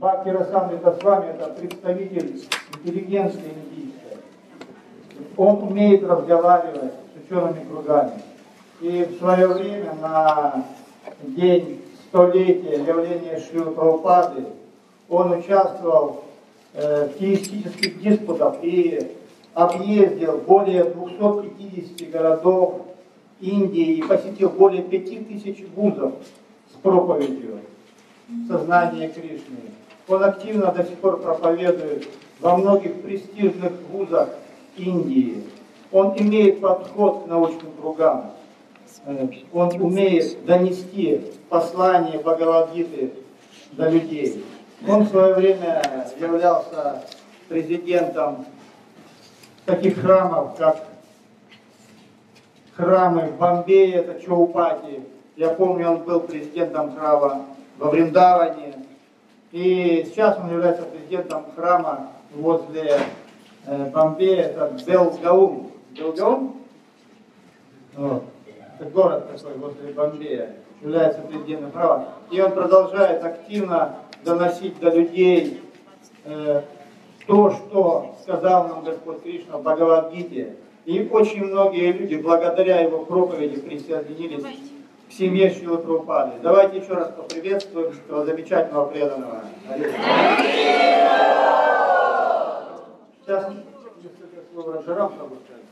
Бхакти Расамрита Свами это представитель интеллигенции индийской. Он умеет разговаривать с учеными кругами. И в свое время на день столетия явления Шрилы Прабхупады он участвовал в теистических диспутах и объездил более 250 городов Индии и посетил более 5000 вузов с проповедью сознания Кришны. Он активно до сих пор проповедует во многих престижных вузах Индии. Он имеет подход к научным кругам. Он умеет донести послание Бхагавад-гиты до людей. Он в свое время являлся президентом таких храмов, как храмы в Бомбее, это Чаупати. Я помню, он был президентом храма во Вриндаване. И сейчас он является президентом храма возле Бомбея, это Белгаум. Белгаум? Вот. Это город такой возле Бомбея. Является президентом храма. И он продолжает активно доносить до людей то, что сказал нам Господь Кришна в Бхагавад-гите. И очень многие люди, благодаря его проповеди, присоединились к семье Шрилы Прабхупады. Давайте еще раз поприветствуем этого замечательного преданного. Сейчас несколько слов Раджарам пробуждает.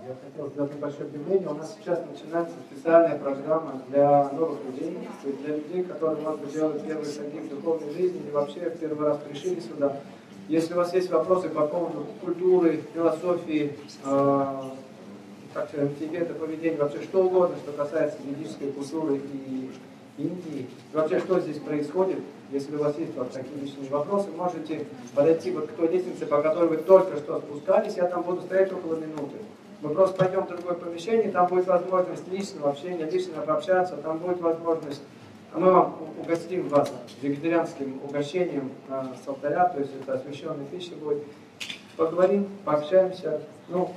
Я хотел сделать небольшое объявление. У нас сейчас начинается специальная программа для новых людей, то есть для людей, которые, может быть, делают первые шаги в духовной жизни или вообще в первый раз пришли сюда. Если у вас есть вопросы по поводу культуры, философии, этикета, поведения, вообще что угодно, что касается ведической культуры и Индии, и вообще что здесь происходит, если у вас есть вот такие личные вопросы, можете подойти вот к той лестнице, по которой вы только что спускались, я там буду стоять около минуты. Мы просто пойдем в другое помещение, там будет возможность личного общения, лично пообщаться, там будет возможность, мы вам угостим вас вегетарианским угощением с алтаря, то есть это освященная пища будет. Поговорим, пообщаемся, ну,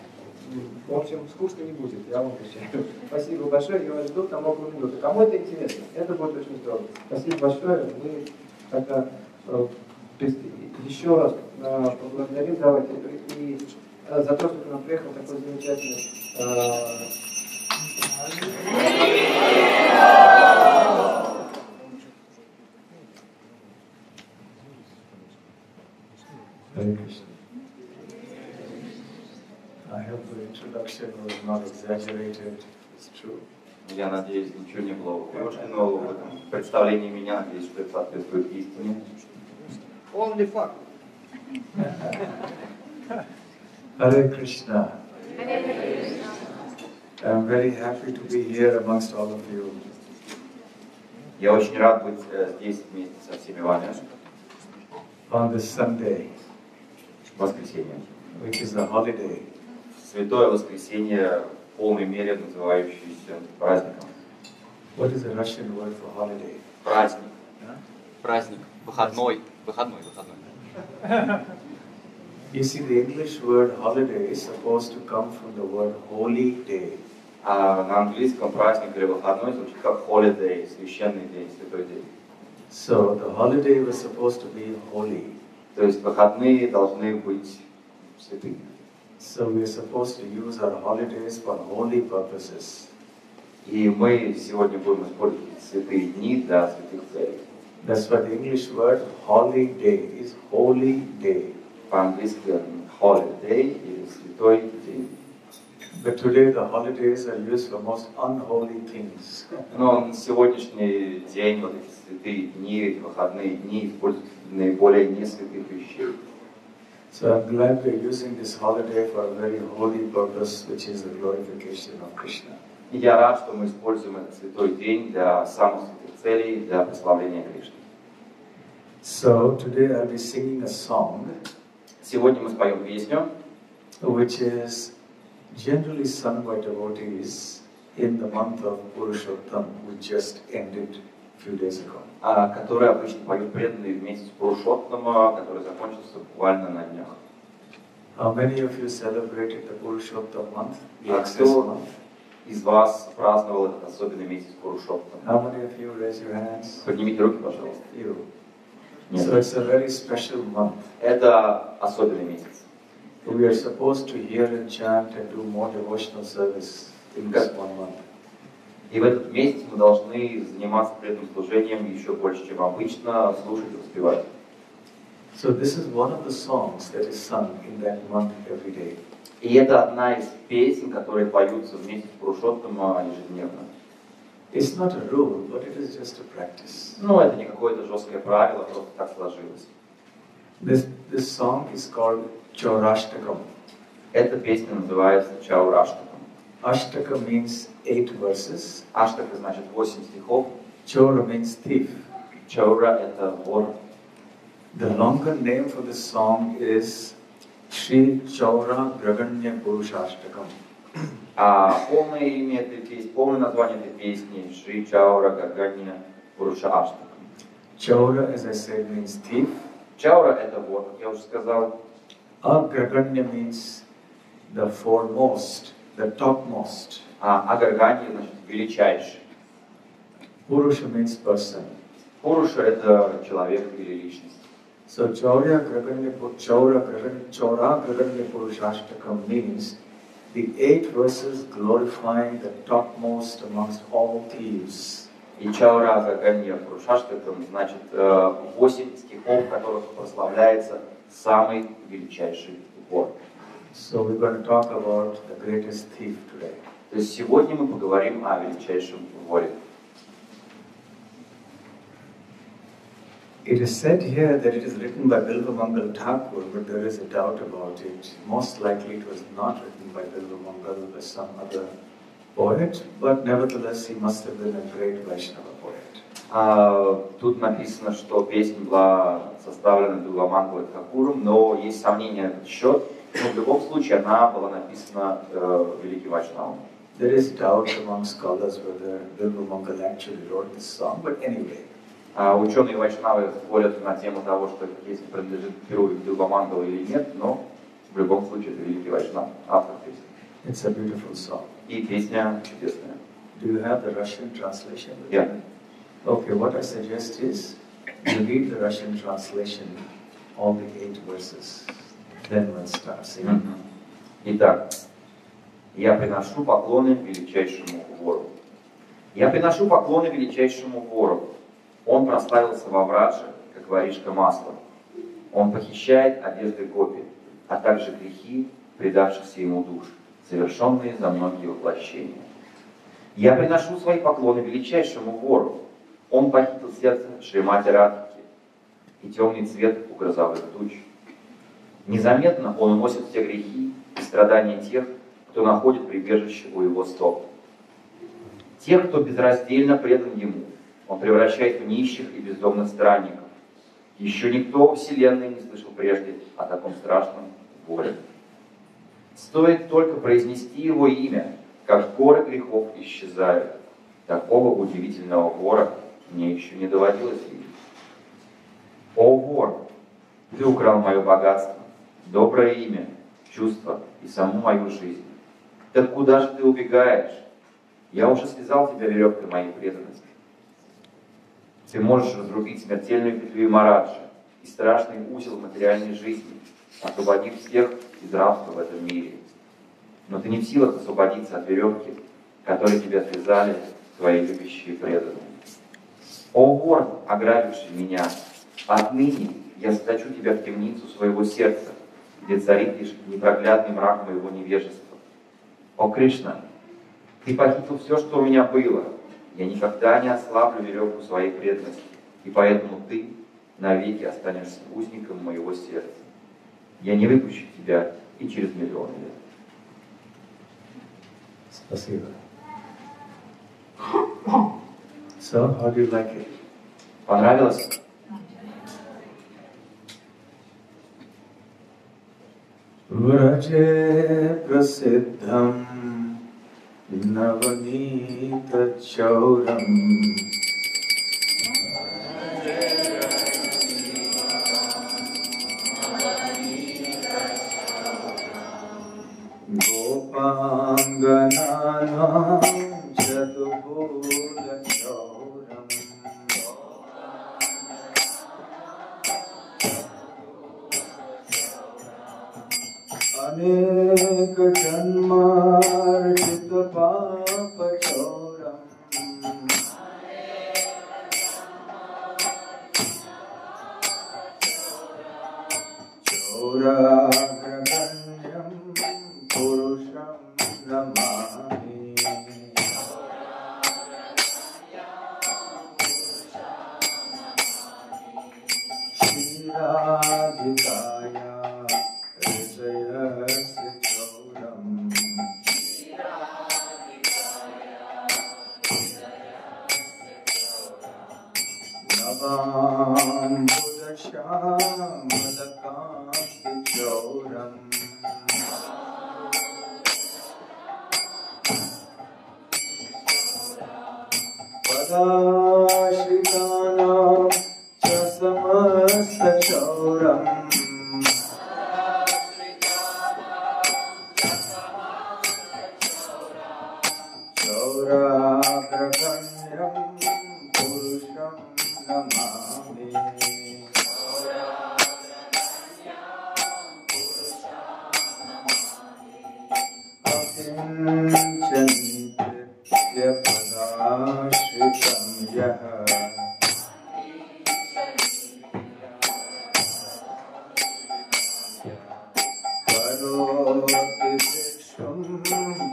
в общем, скучно не будет, я вам обещаю. Спасибо большое, я вас жду там около минуты. Кому это интересно, это будет очень здорово. Спасибо большое, мы тогда еще раз поблагодарим, давайте, и за то, что к нам приехал такой замечательный I hope the introduction was not exaggerated. It's true. Я надеюсь, ничего не было вымышленного в этом представлении меня, надеюсь, что это соответствует истине. Only fuck. Hare Krishna. I'm very happy to be here amongst all of you. Я очень рад быть здесь вместе со всеми вами. On this Sunday, Воскресенье. which is a holiday. Святое воскресенье в полной мере называющееся праздником. What is the Russian word for holiday? Праздник. Huh? Праздник. Выходной. Выходной. You see, the English word holiday is supposed to come from the word holy day. А на английском праздник или выходной звучит как holiday, священный день, святой день. So the holiday was supposed to be holy. То есть выходные должны быть святыми. So we are supposed to use our holidays for holy purposes. И мы сегодня будем использовать святые дни для святых целей. That's why the English word holiday is holy day. По-английски holiday или святой день. But today the holidays are used for most unholy things. Но на сегодняшний день вот эти святые дни, эти выходные дни используют наиболее несвятых вещей. So I'm glad we're using this holiday for a very holy purpose, which is the glorification of Krishna. И я рад, что мы используем этот святой день для самых святых целей, для прославления Кришны. So today I'll be singing a song, Сегодня мы споем песню, which is generally sung by devotees in the month of Purushottam, which just ended a few days ago. которую обычно поют преданные в месяц Пурушоттама, который закончился буквально на днях. How many of you celebrated the Purushottam month, the access month? из вас праздновал этот особенный месяц Пурушоттам? How many of you raise your hands? Поднимите руки, пожалуйста. You. Нет. So it's a very special month. Это особенный месяц. We are supposed to hear and chant and do more devotional service in this one month. И в этот месяц мы должны заниматься преданным служением еще больше, чем обычно, слушать и воспевать. So this is one of the songs that is sung in that month every day. И это одна из песен, которые поются в месяц Пурушоттам ежедневно. It's not a rule, but it is just a practice. Ну, это не какое-то жесткое правило, просто так сложилось. This song is called Chaurashtakam. Эта песня называется Чаураштакам. Ashtaka means 8 verses. Аштака значит 8 стихов. Chaura means thief. Чаура это вор. The longer name for this song is Shri Chaura Graganya Purushashtakam. А полное имя этой песни, полное название этой песни Шри Чаура Граганья Пурушаштакам. Chaura, as I said, means thief. Чаура это вор, как я уже сказал. Agraganya means the foremost, the topmost. А Агарганья значит величайший. Purusha means person. Пуруша это человек или личность. So Chaura Graganya Purushashtakam means the 8 verses glorifying the topmost amongst all thieves. И Чаура Агарганья Пурушаштакам значит 8 стихов, в которых прославляется самый величайший вор. So we're going to talk about the greatest thief today. То есть сегодня мы поговорим о величайшем воре. It is said here that it is written by Bilvamangal Thakur, but there is a doubt about it. Most likely it was not written by Bilvamangal, by some other poet, but nevertheless he must have been a great Vaishnava poet. Тут написано, что песня была составлена Билвамангалой Тхакуром, но есть сомнения на этот счет. Но в любом случае она была написана великим Вайшнавом. There is doubt among scholars whether Bilvamangal actually wrote this song, but anyway. Ученые Вайшнавы спорят на тему того, что эта песня принадлежит Гуру Билвамангалу или нет, но в любом случае это великий Вайшнав, автор песни. It's a beautiful song. И песня чудесная. Do you have the Russian translation? Yeah. Okay, what I suggest is you read the Russian translation, all the 8 verses. Then we'll start singing. Итак, я приношу поклоны величайшему вору. Я приношу поклоны величайшему вору. Он прославился во Врадже, как воришка масла. Он похищает одежды гопи, а также грехи, предавшихся ему душ, совершенные за многие воплощения. Я приношу свои поклоны величайшему вору. Он похитил сердце Шримати Радхики и темный цвет у грозовых туч. Незаметно он уносит все грехи и страдания тех, кто находит прибежище у его стоп. Тех, кто безраздельно предан ему, он превращает в нищих и бездомных странников. Еще никто в Вселенной не слышал прежде о таком страшном воре. Стоит только произнести его имя, как горы грехов исчезают. Такого удивительного вора мне еще не доводилось видеть. О, вор, ты украл мое богатство, доброе имя, чувства и саму мою жизнь. Так куда же ты убегаешь? Я уже связал тебя веревкой моей преданности. Ты можешь разрубить смертельную петлю Мараджа и страшный узел материальной жизни, освободив всех из рабства в этом мире. Но ты не в силах освободиться от веревки, которой тебя связали твои любящие преданные. О, вор, ограбивший меня, отныне я заточу тебя в темницу своего сердца, где царит лишь непроглядный мрак моего невежества. О, Кришна, ты похитил все, что у меня было. Я никогда не ослаблю веревку своей преданности, и поэтому ты навеки останешься узником моего сердца. Я не выпущу тебя и через миллионы лет. Спасибо. So, how do you like it? Понравилось? Vraje prasiddham navanita chauram Gopanganana Sadhubhulachauram Aneka janmarjita papachauram Chauragraganyam purusham namami Shiradhikaya Hridayasya Chauram Navam Budashamalakam Chauram Padashritanam Chasamasta Chauram Chauragraganyam Purusham Namami Akinchanitrya Padashritam Yaha Karoti Vikshum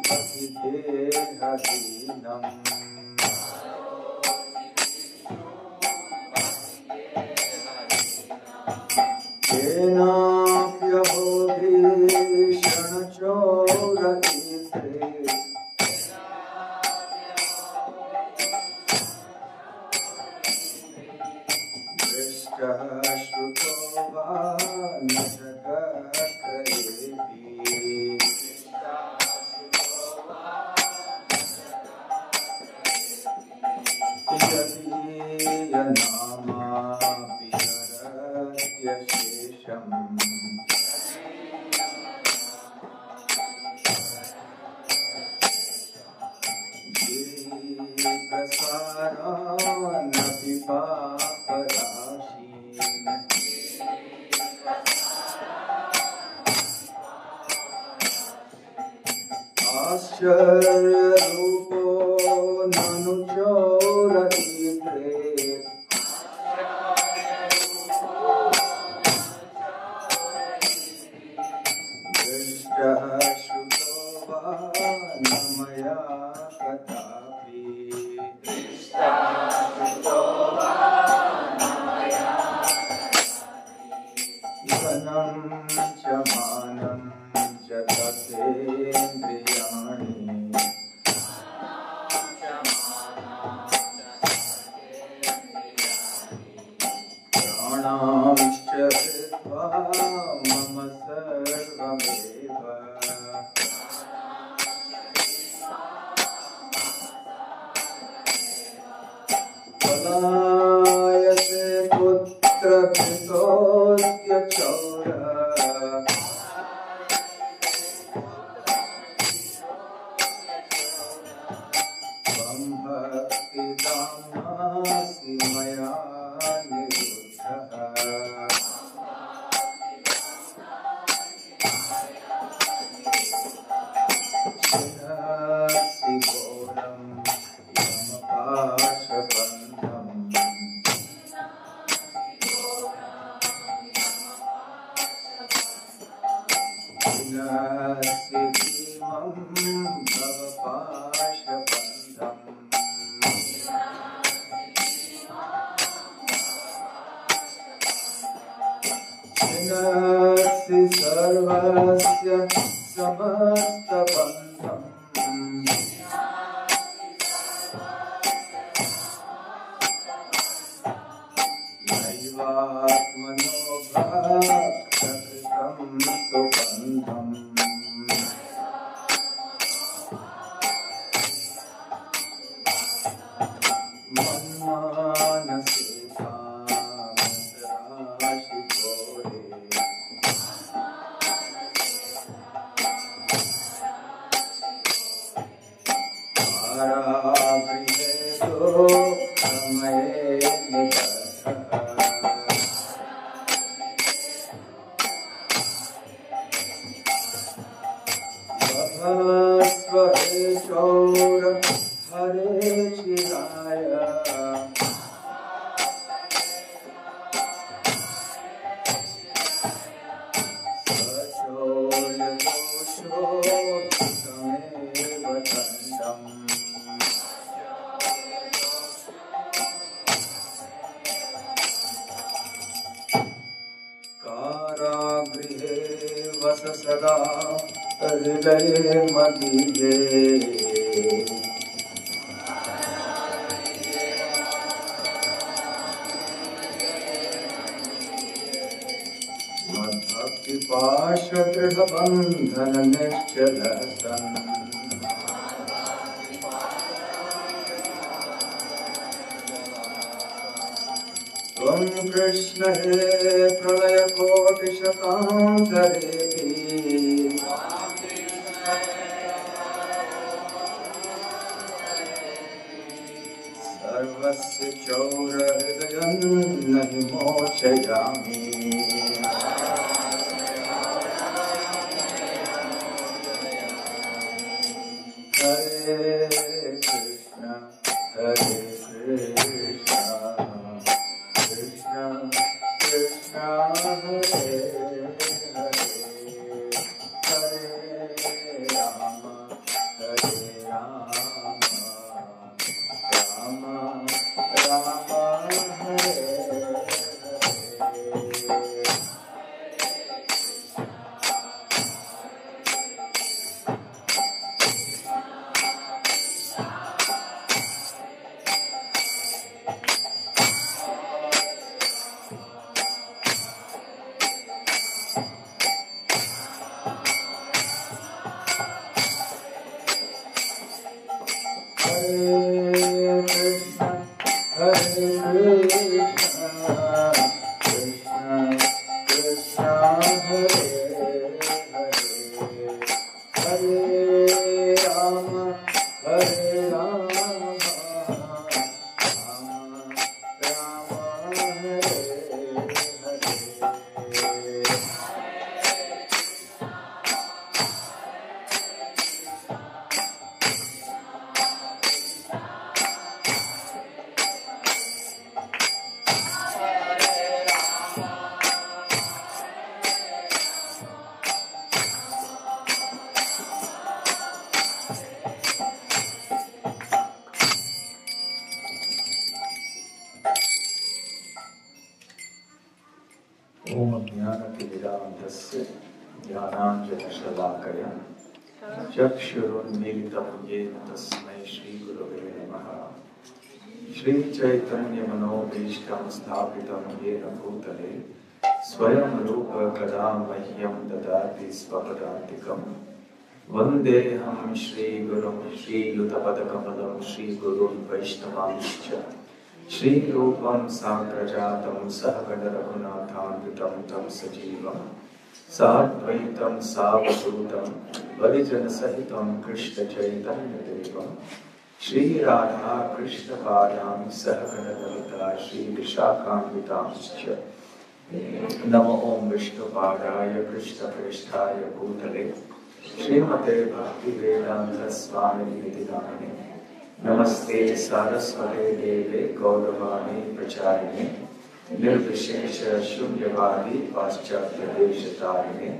Patidehahinam Kenapyahodhi Shanachoratite Vishtashutova Najagakrayevi Yadiya nama Viharatya Shesham Prasaranapi paparashim Ascharya rupo nanuchoratite Vishtashutova namaya katapi Ivanam chamanam jatatendriyani Pranamscha hitva mama sarvameva Palayase putra pitosya chaura Bhakti Rasamrita Maya Niruddha Shinasi Goram Yamapashabandham चक्षुरुन्मीलितं येन तस्मै श्रीगुरवे नमः। श्रीचैतन्यमनोभीष्टं स्थापितं येन भूतले स्वयं रूप कदा मह्यं ददाति स्वपदान्तिकं। वन्देऽहं श्रीगुरुं श्रीयुतपदकमलं श्रीगुरुन् वैष्णवांश्च श्रीरूपं साग्रजातं सहगणरघुनाथान्वितं तं सजीवं साद्वैतं सावधूतं परिजनसहितं कृष्णचैतन्यदेवं श्रीराधा कृष्णपादां सहगणललिता श्रीविशाखान्वितांश्च। नमो ॐ विष्णुपादाय कृष्णप्रेष्ठाय भूतले श्रीमते भक्तिवेदान्त स्वामिनिधि नामिने नमस्ते सारस्वते देवे गौरवाणी प्रचारिणे निर्विशेष शून्यवादी पाश्चात्यदेशतारिणे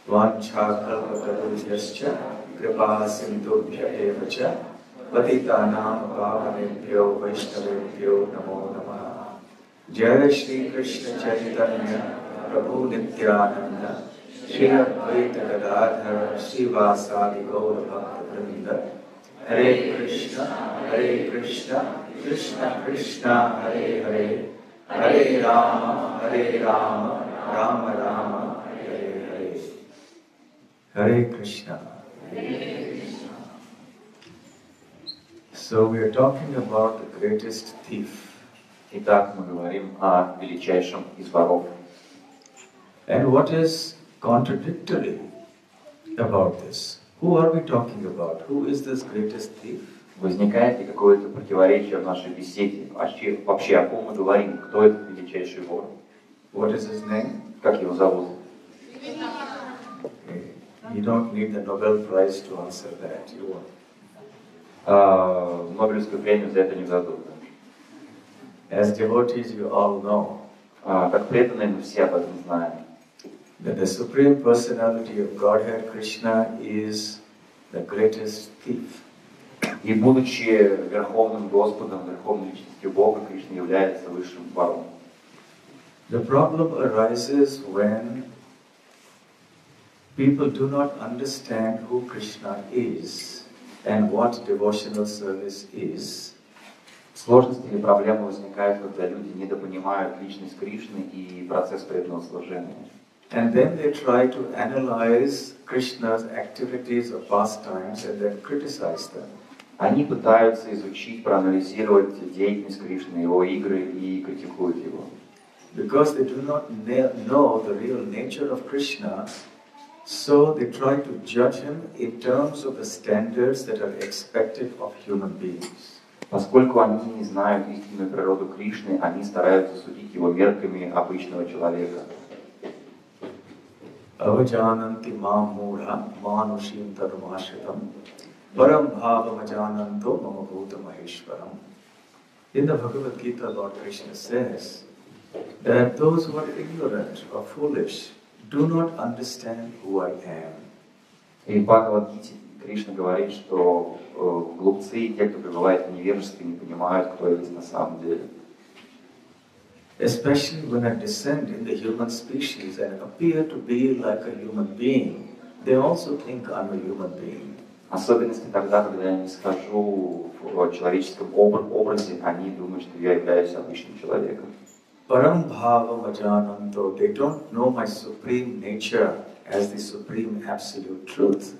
वाञ्छाकल्पतरुभ्यश्च कृपा सिन्धुभ्य एव च पतितानां पावनेभ्यो वैष्णवेभ्यो नमो नमः। जय श्री कृष्ण चैतन्य प्रभु नित्यानंद श्री अद्वैत गदाधर श्रीवासादि गौर भक्तवृंद। हरे कृष्ण कृष्ण कृष्ण हरे हरे, हरे राम राम राम हरे Hare. Hare Krishna. So we are talking about the greatest thief. Итак, мы говорим о величайшем из воров. And what is contradictory about this? Who are we talking about? Who is this greatest thief? Возникает ли какое-то противоречие в нашей беседе? Вообще, о ком мы говорим? Кто этот величайший вор? What is his name? Как его зовут? You don't need the Nobel Prize to answer that. You won't. Нобелевскую премию за это не дадут. As devotees, you all know Как преданные мы все об этом знаем. that the Supreme Personality of Godhead, Krishna, is the greatest thief. И будучи Верховным Господом, Верховной Личностью Бога, Кришна является высшим вором. The problem arises when people do not understand who Krishna is and what devotional service is. Сложности или проблемы возникают, когда люди недопонимают личность Кришны и процесс преданного служения. And then they try to analyze Krishna's activities or pastimes and then criticize them. Они пытаются изучить, проанализировать деятельность Кришны, его игры и критикуют его. Because they do not know the real nature of Krishna, so they try to judge him in terms of the standards that are expected of human beings. Поскольку они не знают истинную природу Кришны, они стараются судить его мерками обычного человека. Avajananti mamura manushim tarumashitam param bhavamajananto mama bhuta maheshwaram. In the Bhagavad Gita, Lord Krishna says that those who are ignorant or foolish do not understand who I am. И в Бхагавад-гите Кришна говорит, что глупцы и те, кто пребывает в невежестве, не понимают, кто есть на самом деле. Especially when I descend in the human species and appear to be like a human being, they also think I'm a human being. Особенности тогда, когда я не схожу в человеческом образе, они думают, что я являюсь обычным человеком. Param bhava vajananto, they don't know my supreme nature as the supreme absolute truth.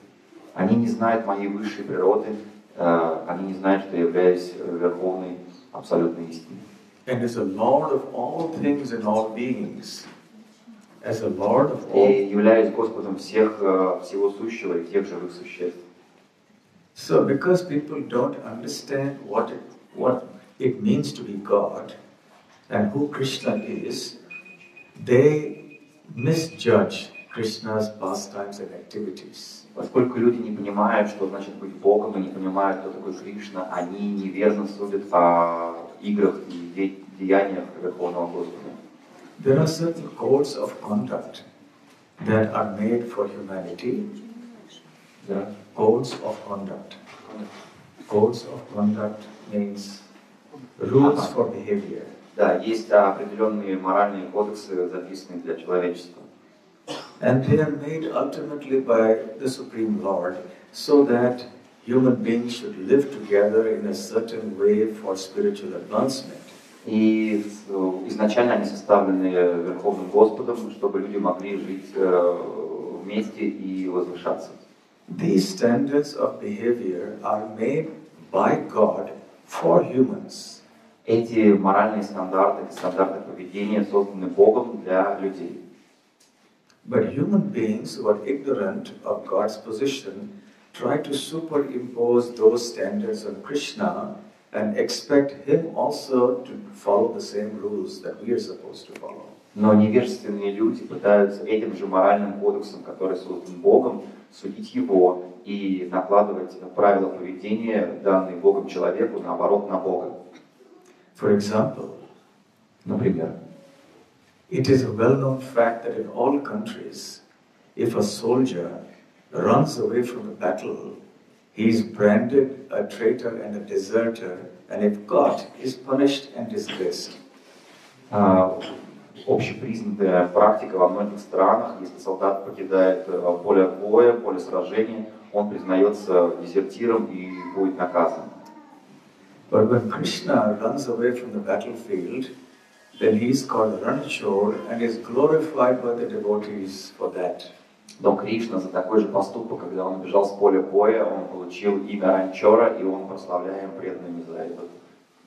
Они не знают моей высшей природы, они не знают, что я являюсь верховной абсолютной истиной. And as a Lord of all things and all beings, as a Lord of all, И являюсь Господом всего сущего и всех живых существ. so because people don't understand what it means to be God and who Krishna is, they misjudge Krishna's pastimes and activities. Поскольку люди не понимают, что значит быть Богом, и не понимают, кто такой Кришна, они неверно судят о играх и деяниях Верховного Господа. There are certain codes of conduct that are made for humanity. There are codes of conduct. Codes of conduct means rules for behavior. Да, есть определенные моральные кодексы, записанные для человечества. And they are made ultimately by the Supreme Lord so that human beings should live together in a certain way for spiritual advancement. И изначально они составлены Верховным Господом, чтобы люди могли жить вместе и возвышаться. These standards of behavior are made by God for humans. Эти моральные стандарты поведения созданы Богом для людей. But human beings who are ignorant of God's position try to superimpose those standards on Krishna and expect him also to follow the same rules that we are supposed to follow. Но невежественные люди пытаются этим же моральным кодексом, который создан Богом, судить его и накладывать правила поведения, данные Богом человеку, наоборот, на Бога. For example, Например, it is a well-known fact that in all countries, if a soldier runs away from a battle, he is branded a traitor and a deserter, and if caught, is punished and disgraced. Общепризнанная практика во многих странах, если солдат покидает поле боя, поле сражения, он признается дезертиром и будет наказан. But when Krishna runs away from the battlefield, then he is called Ranchor and is glorified by the devotees for that. Но Кришна за такой же поступок, когда он бежал с поля боя, он получил имя Ранчора, и он прославляем преданными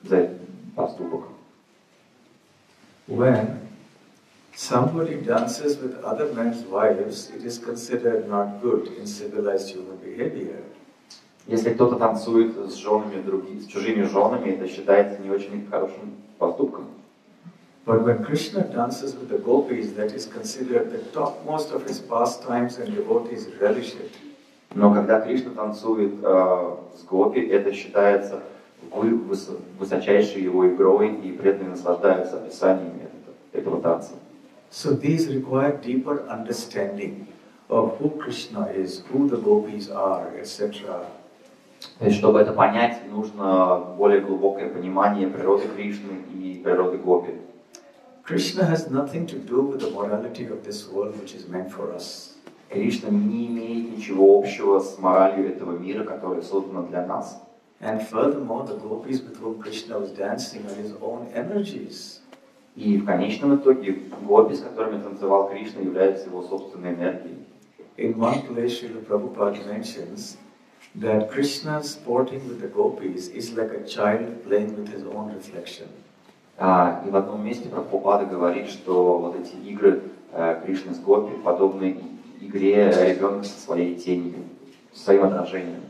за этот поступок. When somebody dances with other men's wives, it is considered not good in civilized human behavior. Если кто-то танцует с женами с чужими женами, это считается не очень хорошим поступком. But when Krishna dances with the gopis, that is considered the topmost of his pastimes and devotees relish it. Но когда Кришна танцует с гопи, это считается высочайшей его игрой, и преданные наслаждаются описаниями этого танца. So these require deeper understanding of who Krishna is, who the gopis are, etc. То есть, чтобы это понять, нужно более глубокое понимание природы Кришны и природы гопи. Krishna has nothing to do with the morality of this world which is meant for us. Кришна не имеет ничего общего с моралью этого мира, которая создана для нас. And furthermore, the gopis with whom Krishna was dancing are his own energies. И в конечном итоге гопи, с которыми танцевал Кришна, являются его собственной энергией. In one place, Srila Prabhupada mentions that Krishna sporting with the gopis is like a child playing with his own reflection. И в одном месте Прабхупада говорит, что вот эти игры Кришны с гопи подобны игре ребенка со своей тенью, своим отражением.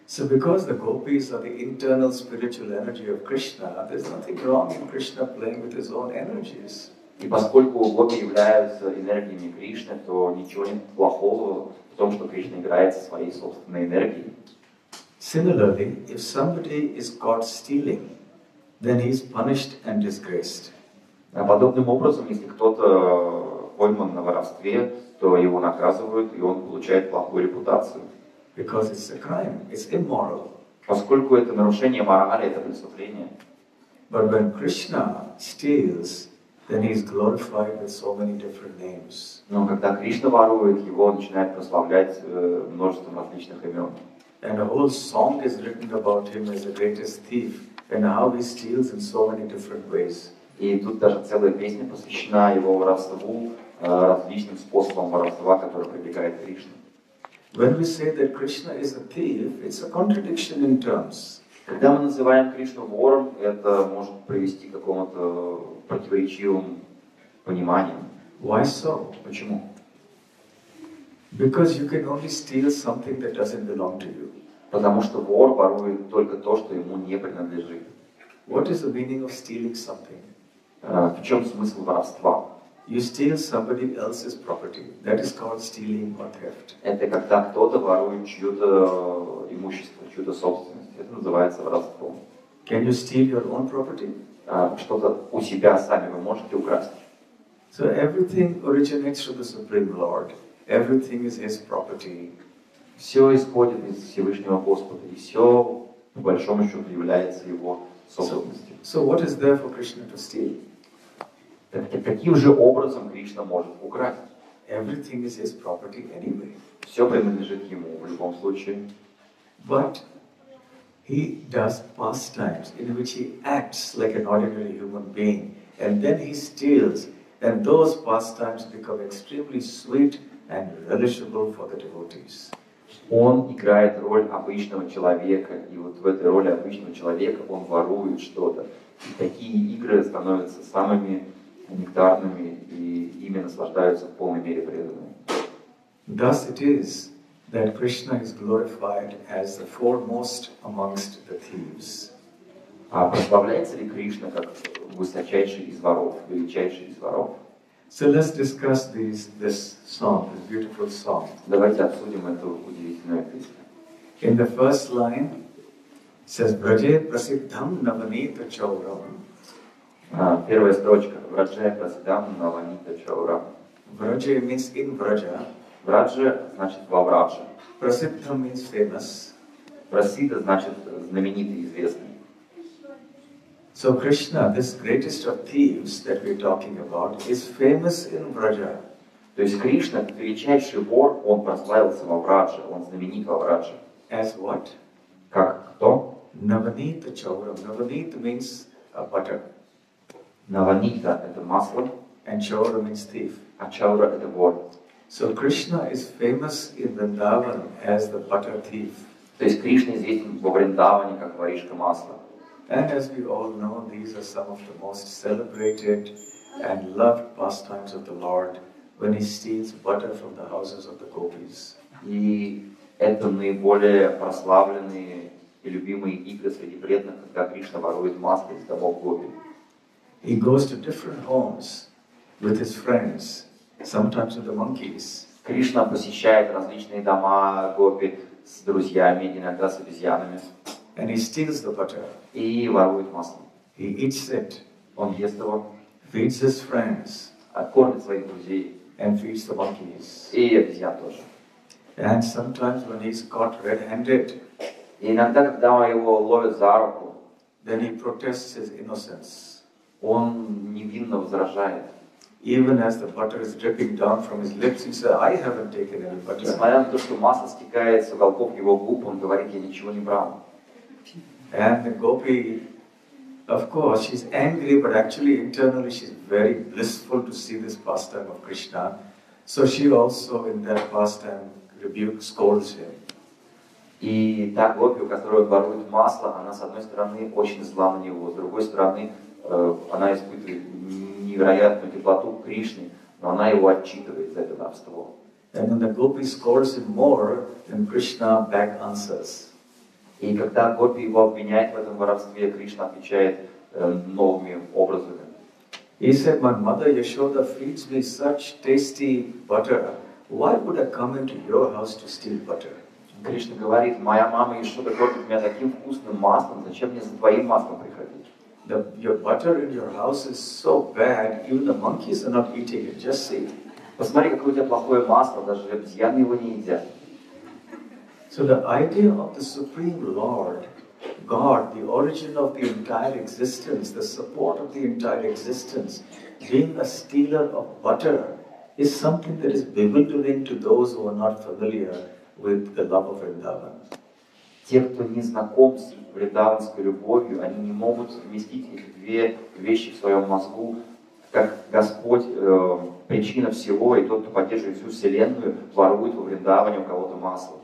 So because the gopis are the internal spiritual energy of Krishna, there's nothing wrong in Krishna playing with his own energies. И поскольку гопи являются энергиями Кришны, то ничего нет плохого в том, что Кришна играет со своей собственной энергией. Similarly, if somebody is caught stealing, then he is punished and disgraced. Подобным образом, если кто-то пойман на воровстве, то его наказывают, и он получает плохую репутацию. Because it's a crime, it's immoral. Поскольку это нарушение морали, это преступление. But when Krishna steals, then he is glorified with so many different names. Но когда Кришна ворует, его начинают прославлять множеством различных имен. And a whole song is written about him as the greatest thief and how he steals in so many different ways. И тут даже целая песня посвящена его воровству, различным способам воровства, которые прибегает Кришна. When we say that Krishna is a thief, it's a contradiction in terms. Когда мы называем Кришну вором, это может привести к какому-то противоречивому пониманию. Why so? Почему? Because you can only steal something that doesn't belong to you. Потому что вор ворует только то, что ему не принадлежит. What is the meaning of stealing something? В чем смысл воровства? You steal somebody else's property. That is called stealing or theft. Это когда кто-то ворует чье-то имущество, чью-то собственность. Это называется воровством. Can you steal your own property? Что-то у себя сами вы можете украсть. So everything originates from the Supreme Lord. Everything is His property. Все исходит из Всевышнего Господа, и все, по большому счету, является Его собственностью. So what is there for Krishna to steal? Каким же образом Кришна может украсть? Everything is His property anyway. Все принадлежит Ему в любом случае. But He does pastimes in which He acts like an ordinary human being, and then He steals, and those pastimes become extremely sweet and relishable for the devotees. Он играет роль обычного человека, и вот в этой роли обычного человека он ворует что-то. И такие игры становятся самыми нектарными, и ими наслаждаются в полной мере преданные. Thus it is that Krishna is glorified as the foremost amongst the thieves. А прославляется ли Кришна как высочайший из воров, величайший из воров? So let's discuss this song, this beautiful song. Давайте обсудим эту удивительную песню. In the first line, it says, Vraje prasiddham navanita chauram. Первая строчка. Враджа прасидам наванита чаура. Vraje means in Vraja. Враджа значит во Врадже. Prasiddham means famous. Прасида значит знаменитый, известный. So Krishna, this greatest of thieves that we're talking about, is famous in Vraja. То есть Кришна, величайший вор, он прославился во Врадже, он знаменит во Врадже. As what? Как кто? Navanita chauram. Navanita means butter. Наванита – это масло, And chaura means thief. а чаура – это вор. So Krishna is famous in Vrindavan as the butter thief. То есть Кришна известен во Вриндаване как воришка масла. And as we all know, these are some of the most celebrated and loved pastimes of the Lord when He steals butter from the houses of the gopis. И Это наиболее прославленные и любимые игры среди преданных, когда Кришна ворует масло из домов гопи. He goes to different homes with his friends, sometimes with the monkeys. Кришна посещает различные дома гопи с друзьями, иногда с обезьянами. And he steals the butter. И ворует масло. He eats it, Он ест его, feeds his friends, кормит своих друзей. and feeds the monkeys. И обезьян тоже. And sometimes when he's caught red-handed, И иногда, когда его ловят за руку, then he protests his innocence. он невинно возражает. Even as the butter is dripping down from his lips, he says, I haven't taken any butter. Несмотря на то, что масло стекает с уголков его губ, он говорит, я ничего не брал. And the gopi, of course, she's angry, but actually internally she's very blissful to see this pastime of Krishna. So she also in that pastime rebukes, scolds him. И та гопи, у которой ворует масло, она с одной стороны очень зла на него, с другой стороны она испытывает невероятную теплоту к Кришне, но она его отчитывает за это воровство. And when the gopi scolds him more, then Krishna back answers. И когда гопи его обвиняет в этом воровстве, Кришна отвечает новыми образами. He said, my mother Yashoda feeds me such tasty butter. Why would I come into your house to steal butter? Кришна говорит, моя мама Яшода кормит меня таким вкусным маслом, зачем мне за твоим маслом приходить? Your butter in your house is so bad, even the monkeys are not eating it. Just see. Посмотри, какое у тебя плохое масло, даже обезьяны его не едят. So the idea of the Supreme Lord, God, the origin of the entire existence, the support of the entire existence, being a stealer of butter is something that is bewildering to those who are not familiar with the love of Vrindavan. Те, кто не знаком с вриндаванской любовью, они не могут совместить эти две вещи в своем мозгу, как Господь причина всего, и тот, кто поддерживает всю Вселенную, ворует во Вриндаване у кого-то масло.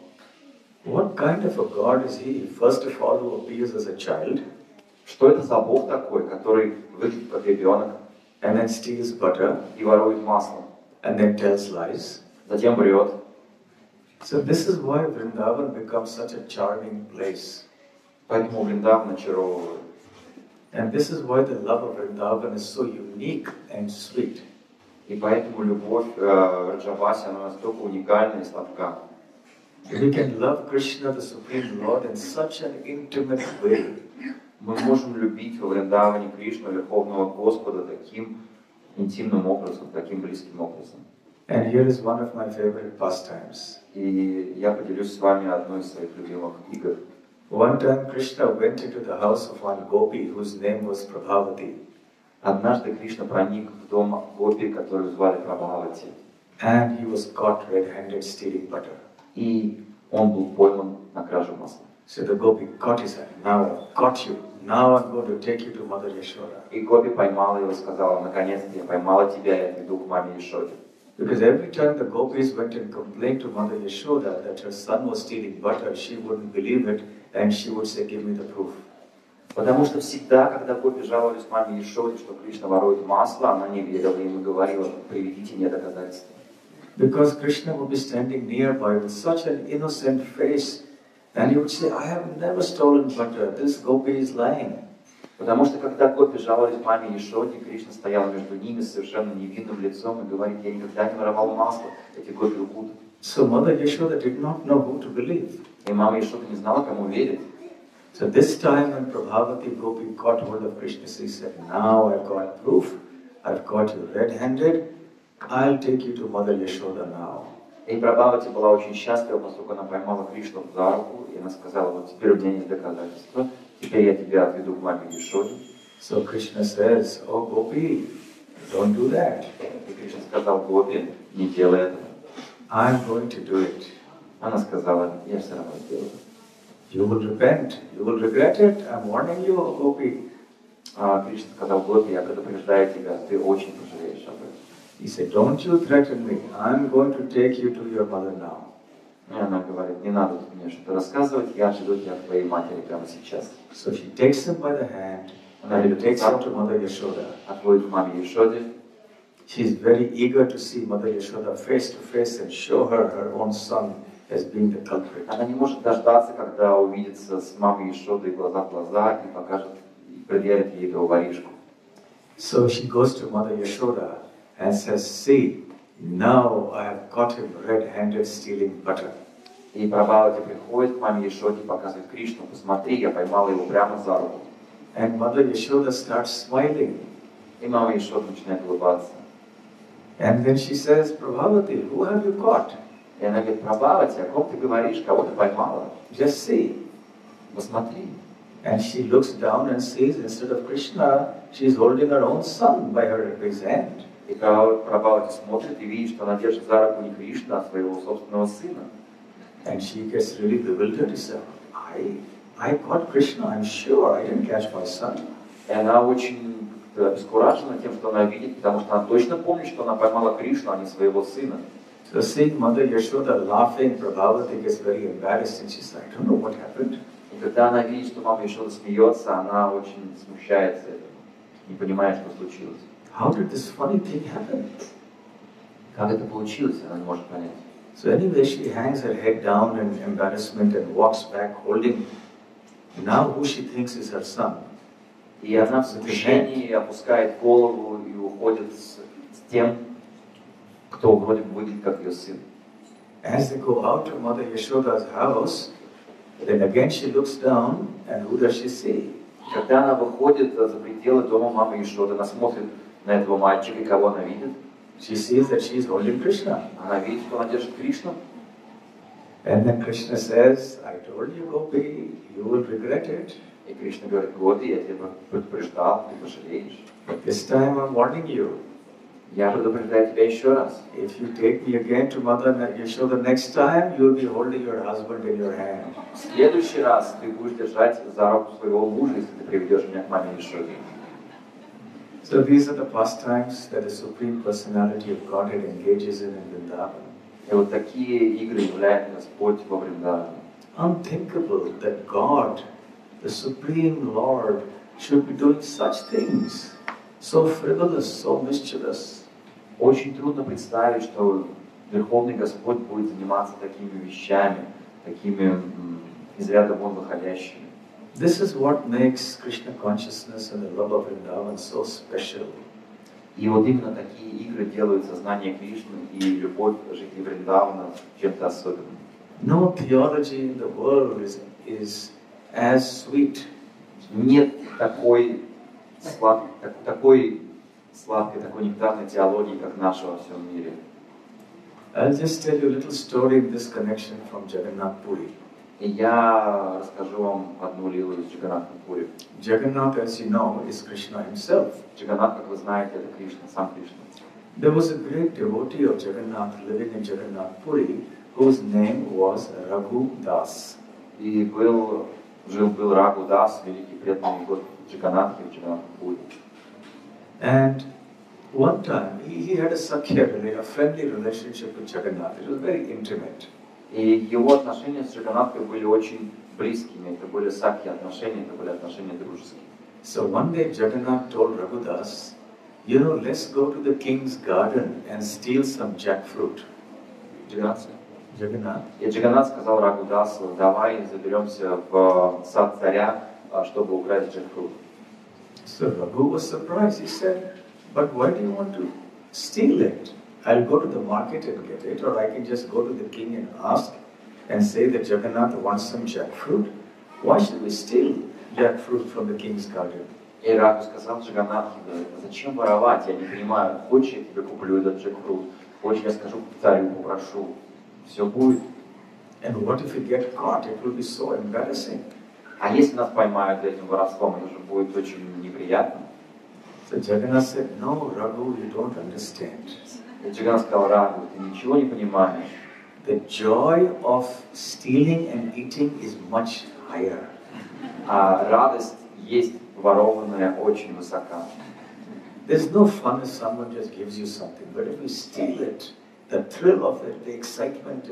What kind of a God is he? First of all, who appears as a child, Что это за Бог такой, который выглядит как ребенок and then steals butter, и ворует масло, and then tells lies? затем врет? So this is why Vrindavan becomes such a charming place. Поэтому Вриндаван очаровывает. And this is why the love of Vrindavan is so unique and sweet. И поэтому любовь Раджаваси, она настолько уникальна и сладка. We can love Krishna, the Supreme Lord, in such an intimate way. Мы можем любить во Вриндаване Кришну, Верховного Господа, таким интимным образом, таким близким образом. And here is one of my favorite pastimes. И я поделюсь с вами одной из своих любимых игр. One time Krishna went into the house of one gopi whose name was Prabhavati. Однажды Кришна проник в дом гопи, которую звали Прабхавати. And he was caught red-handed stealing butter. И он был пойман на краже масла. So the gopi caught his hand. Now I've caught you. Now I'm going to take you to Mother Yashoda. И гопи поймала его и сказала, наконец-то я поймала тебя и отведу к маме Яшоде. Because every time the gopis went and complained to Mother Yashoda that her son was stealing butter, she wouldn't believe it and she would say, give me the proof. Потому что всегда, когда гопи жаловались маме Яшоде, что Кришна ворует масло, она не верила им и говорила, приведите мне доказательства. Because Krishna would be standing nearby with such an innocent face and he would say, I have never stolen butter, this gopi is lying. Потому что когда гопи жаловались маме Яшоде, Кришна стоял между ними с совершенно невинным лицом и говорит, я никогда не воровал масло, эти гопи лгут. So Mother Yashoda did not know who to believe. И мама Яшода не знала, кому верить. So this time when Prabhavati Gopi caught hold of Krishna, she said, now I've got proof, I've got you red-handed, I'll take you to Mother Yashoda now. И Прабхавати была очень счастлива, поскольку она поймала Кришну за руку, и она сказала, вот теперь у меня есть доказательства, теперь я тебя отведу к маме Яшоде. So Krishna says, oh Gopi, don't do that. И Кришна сказал, гопи, не делай этого. I'm going to do it. Она сказала, я все равно сделаю. You will repent, you will regret it, I'm warning you, Gopi. А Кришна сказал, гопи, я предупреждаю тебя, ты очень пожалеешь об этом. He said, don't you threaten me, I'm going to take you to your mother now. И она говорит, не надо мне что-то рассказывать, я отведу тебя к твоей матери прямо сейчас. So she takes him by the hand Она and берет takes за him to руку, Mother Yashoda. отводит к маме Яшоде. She's very eager to see Mother Yashoda face to face and show her her own son as being the culprit. Она не может дождаться, когда увидится с мамой Ешодой глаза в глаза и покажет, и предъявит ей этого воришку. So she goes to Mother Yashoda and says, see, now I have caught him red-handed stealing butter. И Прабхавати приходит к маме Ешоде и показывает Кришну, посмотри, я поймала его прямо за руку. And Mother Yashoda starts smiling. И мама Ешода начинает улыбаться. And then she says, Prabhavati, who have you caught? И она говорит, Прабхавати, о ком ты говоришь, кого ты поймала? Just see. Посмотри. And she looks down and sees, instead of Krishna, she is holding her own son by his hand. И Прабхавати смотрит и видит, что она держит за руку не Кришну, а своего собственного сына. And she gets really bewildered. She says, I caught Krishna, I'm sure, I didn't catch my son. И она очень обескуражена тем, что она видит, потому что она точно помнит, что она поймала Кришну, а не своего сына. So seeing Mother Yashoda laughing, Prabhavati gets very embarrassed and she says, I don't know what happened. И когда она видит, что мама Ешода смеется, она очень смущается этому, не понимает, что случилось. How did this funny thing happen? Как это получилось, она не может понять. So anyway, she hangs her head down in embarrassment and walks back holding now who she thinks is her son. И она в смущении опускает голову и уходит с тем, кто вроде бы выглядит как ее сын. As they go out of Mother Yashoda's house, then again she looks down and who does she see? Когда она выходит за пределы дома мамы Ешоды, она смотрит на этого мальчика, и кого она видит? She sees that she is holding Krishna. Она видит, что она держит Кришну. And then Krishna says, I told you, Gopi, you will regret it. И Кришна говорит, Гопи, я тебя предупреждал, ты пожалеешь. But this time I'm warning you. Я предупреждаю тебя еще раз. If you take me again to Mother Yashoda next time, you will be holding your husband in your hand. В следующий раз ты будешь держать за руку своего мужа, если ты приведешь меня к маме Ешоде. So these are the pastimes that the Supreme Personality of Godhead engages in Vrindavan. И вот такие игры являет Господь во Вриндаване. Unthinkable that God, the Supreme Lord, should be doing such things, so frivolous, so mischievous. Очень трудно представить, что Верховный Господь будет заниматься такими вещами, такими из ряда вон выходящими. This is what makes Krishna consciousness and the love of Vrindavan so special. И вот именно такие игры делают сознание Кришны и любовь жителей Вриндавана чем-то особенным. No theology in the world is as sweet. Нет такой сладкой, такой нектарной теологии, как наша во всем мире. I'll just tell you a little story in this connection from Jagannath Puri. И я расскажу вам одну лилу из Джаганнатха-пури. Jagannath, as you know, is Krishna himself. Джаганнат, как вы знаете, это Кришна, сам Кришна. There was a great devotee of Jagannath living in Jagannath Puri, whose name was Raghu Das. И жил-был Рагу Дас, великий преданный год Джаганнатхи в Джаганнатха-пури. And one time, he had a sakhya, a friendly relationship with Jagannath. It was very intimate. И его отношения с Джаганнатхой были очень близкими. Это были сакхи отношения, это были отношения дружеские. So one day Jagannath told Raghudas, you know, let's go to the king's garden and steal some jackfruit. Jagannath. И Джаганнат сказал Рагудасу, давай заберемся в сад царя, чтобы украсть джекфрут. So Raghu was surprised. He said, but why do you want to steal it? I'll go to the market and get it, or I can just go to the king and ask and say that Jagannath wants some jackfruit. Why should we steal jackfruit from the king's garden? И Рагу сказал Джаганнатхе, зачем воровать, я не понимаю, хочешь, я тебе куплю этот джекфрут, хочешь, я скажу царю, попрошу, все будет. And what if we get caught? It will be so embarrassing. А если нас поймают этим воровством, это же будет очень неприятно. So Jagannath said, no, Raghu, you don't understand. И Джаганнат сказал, Рагу, ты ничего не понимаешь. The joy of stealing and eating is much higher. А радость есть ворованная очень высока. There's no fun if someone just gives you something, but if you steal it, the thrill of it, the excitement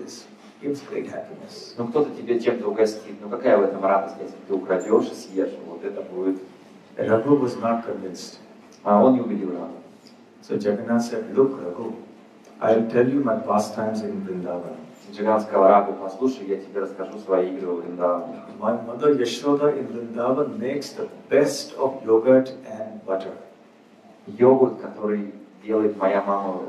gives great happiness. Ну кто-то тебе чем-то угостит, ну какая в этом радость, если ты украдешь и съешь, вот это будет. Raghu was not convinced. А он не убедил Рагу. So Jagannath said, look Raghu, I'll tell you my pastimes in Vrindavan. Джаганат сказал Рагу: послушай, я тебе расскажу свои игры во Вриндаване. My mother Yashoda in Vrindavan makes the best of yogurt and butter. Йогурт, который делает моя мама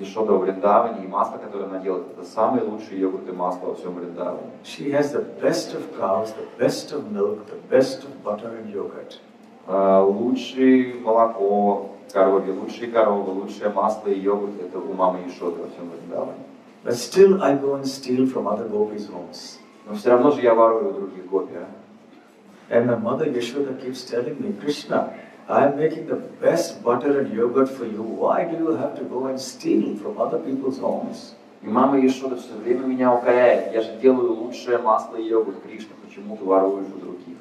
Яшода во Вриндаване, и масло, которое она делает, это самые лучшие йогурты и масло во всем Вриндаване. She has the best of cows, the best of milk, the best of butter and yogurt. Лучшее молоко коровье, лучшие коровы, лучшее масло и йогурт — это у мамы Яшоды во всем Вриндаване. But still I go and steal from other gopis' homes. Но все равно же я ворую у других гопи. And my mother Yashoda keeps telling me, Krishna, I am making the best butter and yogurt for you. Why do you have to go and steal from other people's homes? И мама Яшода все время меня укоряет. Я же делаю лучшее масло и йогурт, Кришна, почему ты воруешь у других?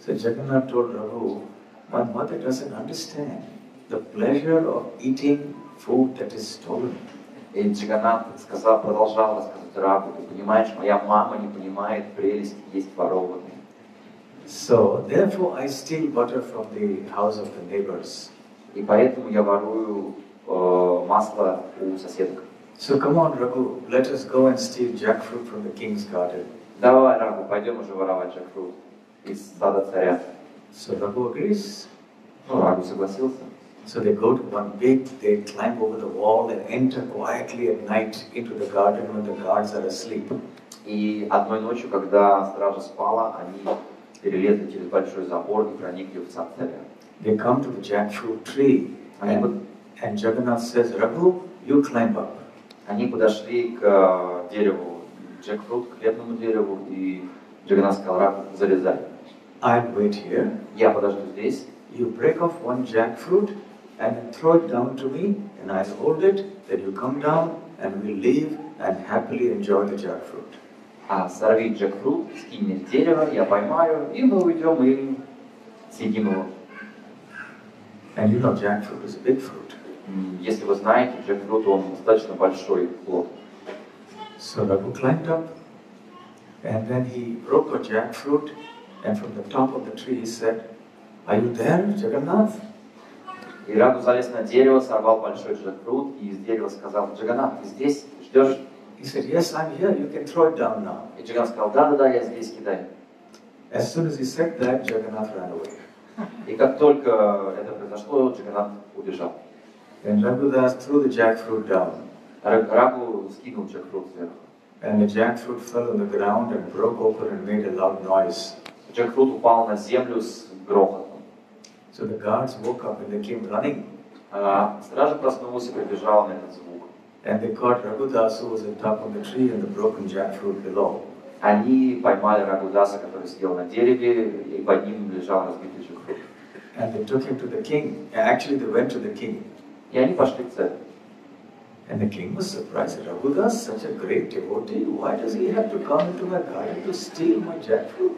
So Jagannath told Raghu, my mother doesn't understand the pleasure of eating food that is stolen. И Джаганнат продолжал рассказывать Рагу: ты понимаешь, моя мама не понимает прелесть есть ворованные. So therefore I steal butter from the house of the neighbors. И поэтому я ворую масло у соседок. So come on, Raghu, let us go and steal jackfruit from the king's garden. Давай, Рагу, пойдем уже воровать джекфрут из сада царя. So Raghu agrees. Ну, Рагу согласился. So they go to one gate, they climb over the wall and enter quietly at night into the garden when the guards are asleep. И одной ночью, когда стража спала, они перелезли через большой забор и проникли в сад царя. They come to the jackfruit tree and Jagannath says, Raghu, you climb up. Они подошли к дереву джекфрут, к хлебному дереву, и Джаганнат сказал: Рагу, залезай. I'll wait here. Я подожду здесь. You break off one jackfruit and throw it down to me, and I'll hold it. Then you come down, and we'll leave and happily enjoy the jackfruit. Сорви джекфрут, скинь мне с дерева, я поймаю, и мы уйдем и съедим его. And you know jackfruit is a big fruit. Если вы знаете, джекфрут, он достаточно большой плод. So Raghu climbed up, and then he broke a jackfruit, and from the top of the tree he said, Are you there, Jagannath? И Рагу залез на дерево, сорвал большой джекфрут, и из дерева сказал: Джаганнат, ты здесь? Ждешь? He said, Yes, I'm here. You can throw it down now. И Джаганнат сказал: да, я здесь, кидай. As soon as he said that, Jagannath ran away. И как только это произошло, Джаганнат убежал. And Raghudas threw the jackfruit down. Рагу скинул джекфрут сверху. And the jackfruit fell on the ground and broke open and made a loud noise. Джекфрут упал на землю с грохотом. So the guards woke up and they came running. Стража проснулась и прибежала на этот звук. And they caught Raghudas, who was on top of the tree, and the broken jackfruit below. Они поймали Рагудаса, который сидел на дереве, и под ним лежал разбитый джекфрут. And they took him to the king. Actually, they went to the king. И они пошли к царю. And the king was surprised. Raghudas, such a great devotee, why does he have to come into my garden to steal my jackfruit?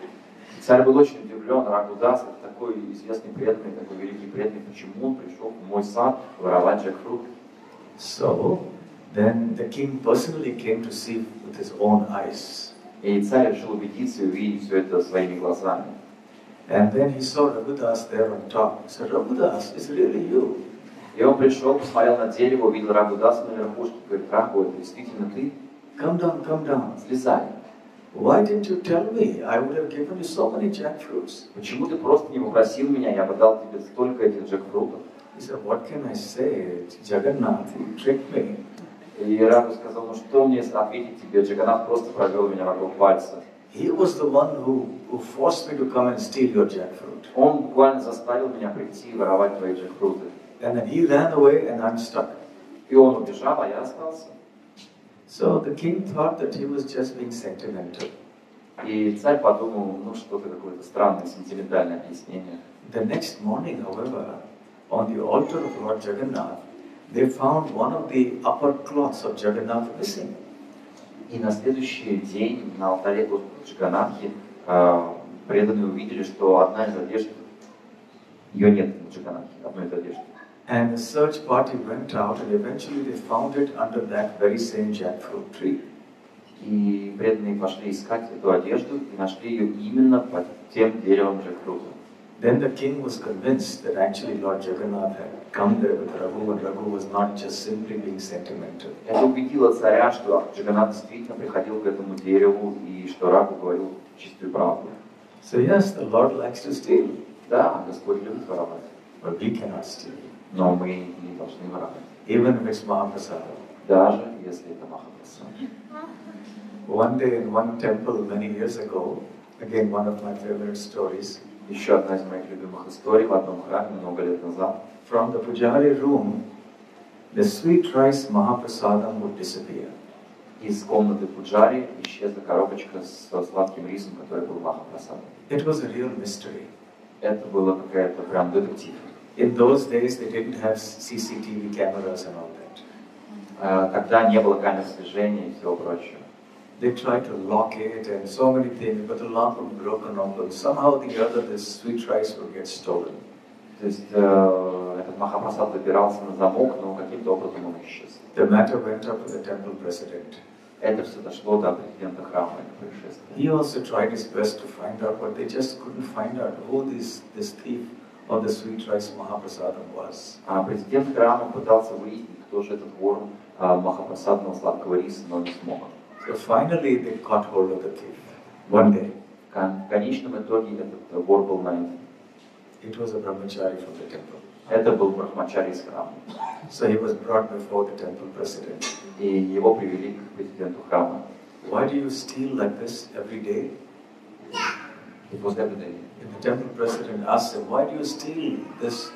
Царь был очень удивлен. Рагудас, такой известный преданный, такой великий преданный, почему он пришел в мой сад воровать джекфрут? So then the king personally came to see with his own eyes. И царь решил убедиться и увидеть все это своими глазами. And then he saw Raghudas there on top. He said, Raghudas, it's really you. И он пришел, посмотрел на дерево, увидел Рагудаса на верхушке, говорит: Рагу, это действительно ты? Come down. Слезай. Why didn't you tell me? I would have given you so many jackfruits. Почему ты просто не попросил меня, я бы дал тебе столько этих джекфрутов? He said, what can I say? Jagannath, he tricked me. И Рагу сказал: ну что мне ответить тебе? Джаганнат просто провел меня вокруг пальца. He was the one who forced me to come and steal your jackfruit. Он буквально заставил меня прийти и воровать твои джекфруты. And then he ran away and I'm stuck. И он убежал, а я остался. So the king thought that he was just being sentimental. И царь подумал: ну что-то какое-то странное, сентиментальное объяснение. The next morning, however, on the altar of Lord Jagannath, they found one of the upper cloths of Jagannath missing. И на следующий день на алтаре Господа Джаганнатхи преданные увидели, что одна из одежд, ее нет на Джаганнатхе, одной из одежд. And the search party went out and eventually they found it under that very same jackfruit tree. И преданные пошли искать эту одежду и нашли ее именно под тем деревом джекфрута. Then the king was convinced that actually Lord Jagannath had come there with Raghu, and Raghu was not just simply being sentimental. Это убедило царя, что Джаганнат действительно приходил к этому дереву и что Рагу говорил чистую правду. So yes, the Lord likes to steal. Да, Господь любит воровать, But we cannot steal. но мы не должны воровать. Even if it's Mahaprasada. Даже если это Махапрасад. One day in one temple many years ago, again one of my favorite stories, Еще одна из моих любимых историй в одном храме много лет назад. from the pujari room, the sweet rice Mahaprasadam would disappear. Из комнаты Пуджари исчезла коробочка с сладким рисом, который был Махапрасадом. It was a real mystery. Это было какая-то прям детектив. In those days they didn't have CCTV cameras and all that. Тогда не было камер слежения и всего прочего. They tried to lock it and so many things, but the lock was broken open. Somehow or the other, this sweet rice would get stolen. То есть этот Махапрасад запирался на замок, но каким-то образом он исчез. The matter went up to the temple president. Это все дошло до президента храма, это происшествие. He also tried his best to find out, but they just couldn't find out who this thief of the sweet rice Mahaprasadam was. А президент храма пытался выяснить, кто же этот вор Махапрасадного сладкого риса, но не смог. So finally they caught hold of the thief one day. В конечном итоге этот вор был найден. It was a brahmachari from the temple. Это был брахмачари из храма. So he was brought before the temple president. И его привели к президенту храма. Why do you steal like this every day? It was every day. And the temple president asked him, why do you steal this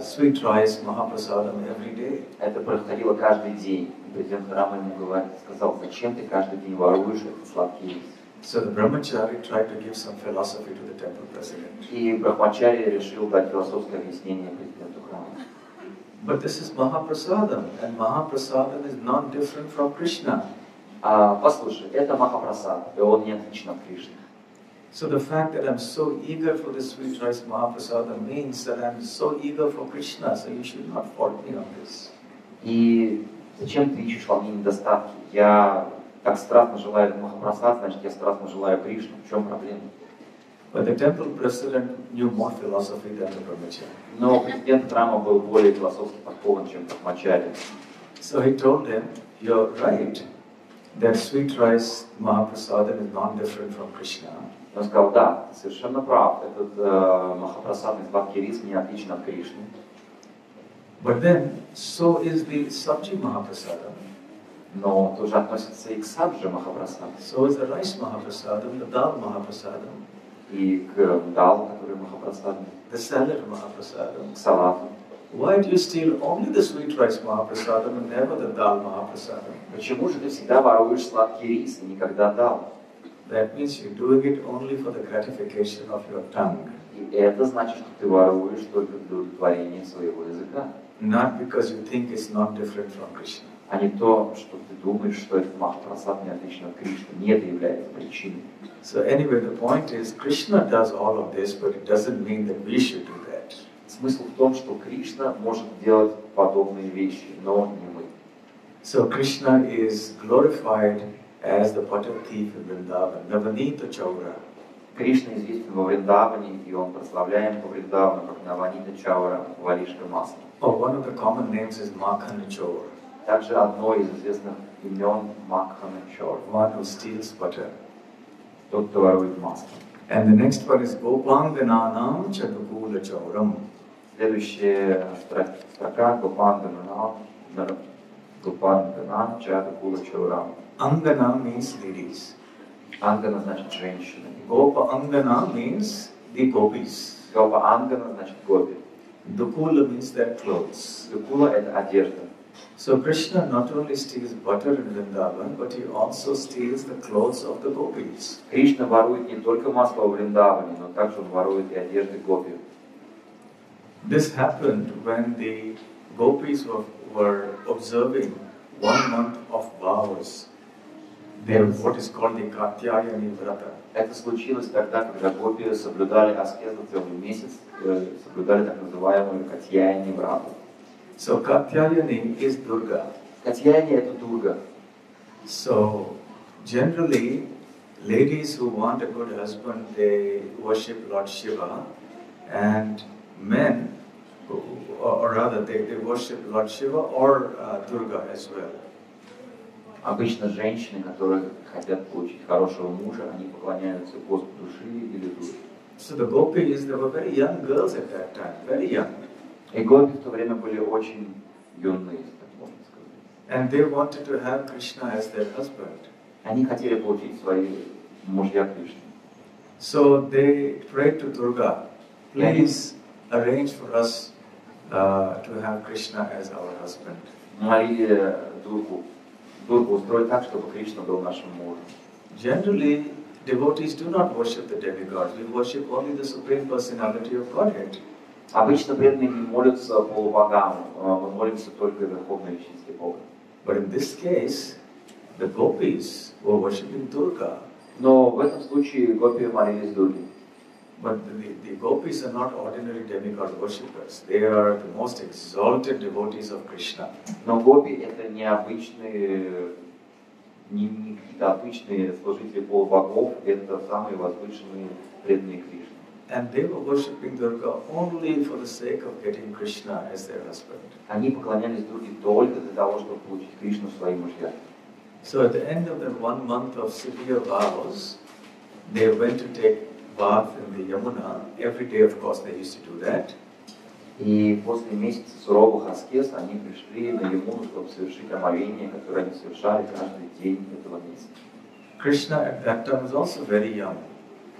sweet rice Mahaprasadam every day? Это происходило каждый день. Президент храма ему сказал, зачем ты каждый день воруешь этот сладкий рис? So the brahmachari tried to give some philosophy to the temple president. И брахмачари решил дать философское объяснение президенту храма. But this is Mahaprasadam, and Mahaprasadam is not different from Krishna. Послушай, это Махапрасад, и он не отличен от Кришны. So the fact that I'm so eager for the sweet rice Mahaprasadam means that I'm so eager for Krishna, so you should not fault me on this. И зачем ты ищешь во мне недостатки? Я так страстно желаю этот Махапрасад, значит, я страстно желаю Кришну. В чем проблема? But the temple president knew more philosophy than the brahmachari. Но президент храма был более философски подкован, чем брахмачари. So he told him, you're right, that sweet rice Mahaprasadam is not different from Krishna. Он сказал, да, ты совершенно прав, этот Махапрасадный сладкий рис не отличен от Кришны. But then, so is the Sabji Mahaprasadam. Но тоже относится и к Саджа Махапрасаду, So is the rice Mahaprasadam, the dal Mahaprasadam, и к Далу, который Махапрасадный, the salad Mahaprasadam. к салату. Why do you steal only the sweet rice Mahaprasadam and never the dal Mahaprasadam? Почему же ты всегда воруешь сладкий рис и никогда Дал? That means you're doing it only for the gratification of your tongue, И это значит, что ты воруешь только для удовлетворения своего языка, not because you think it's not different from Krishna. а не то, что ты думаешь, что этот Махапрасад не отличен от Кришны. Не это является причиной. So anyway, the point is, Krishna does all of this, but it doesn't mean that we should do that. Смысл в том, что Кришна может делать подобные вещи, но не мы. So Krishna is glorified as the butter thief in Vrindavan, Navanita Chaura. Кришна известен во Вриндаване, и он прославляем по Вриндавану, как Наванита Чаура, варишка масла. Oh, one of the common names is Makhana Chaur, Также одно из известных имен Макхана Чор, one who steals butter. тот, кто ворует масло. And the next one is Gopangananam Chadukula Chauram. Следующая строка Гопангананам Чадукула Чаурам. Angana means ladies. Ангана значит женщина. Gopa Angana means the gopis. Гопа Ангана значит гопи. Dukula means their clothes. Дукула это одежда. So Krishna not only steals butter in Vrindavan, but he also steals the clothes of the gopis. Кришна ворует не только масло в Вриндаване, но также он ворует и одежды гопи. This happened when the gopis were observing 1 month of vows. They were what is called the Katyayani Vrata. Это случилось тогда, когда гопи соблюдали аскезу целый месяц, соблюдали так называемую Катьяяни Врату. So Katyayani is Durga. Катьяяни это Дурга. So generally, ladies who want a good husband, they worship Lord Shiva, And men, or rather they worship Lord Shiva or Durga as well. Обычно женщины, которые хотят получить хорошего мужа, они поклоняются Господу Шиве или Дурге. So the gopis, they were very young girls at that time, very young. И гопи в то время были очень юные, так можно сказать. And they wanted to have Krishna as their husband. Они хотели получить свои мужья Кришны. So they prayed to Durga, please arrange for us to have Krishna as our husband. Молили Дургу устроить так, чтобы Кришна был нашим мужем. Generally, devotees do not worship the demigods. We worship only the Supreme Personality of Godhead. Обычно преданные не молятся полубогам, мы молимся только Верховной Личности Бога. But in this case, the gopis were worshipping Durga. Но в этом случае гопи молились Дурге. But the gopis are not ordinary demigod worshippers. They are the most exalted devotees of Krishna. Но гопи это не обычные, не какие-то обычные служители полубогов, это самые возвышенные преданные Кришне. And they were worshipping Durga only for the sake of getting Krishna as their husband. Они поклонялись Дурге только для того, чтобы получить Кришну в свои мужья. So at the end of that 1 month of severe vows, they went to take bath in the Yamuna. Every day, of course, they used to do that. И после месяца суровых аскез они пришли на Ямуну, чтобы совершить омовение, которое они совершали каждый день этого месяца. Krishna at that time was also very young.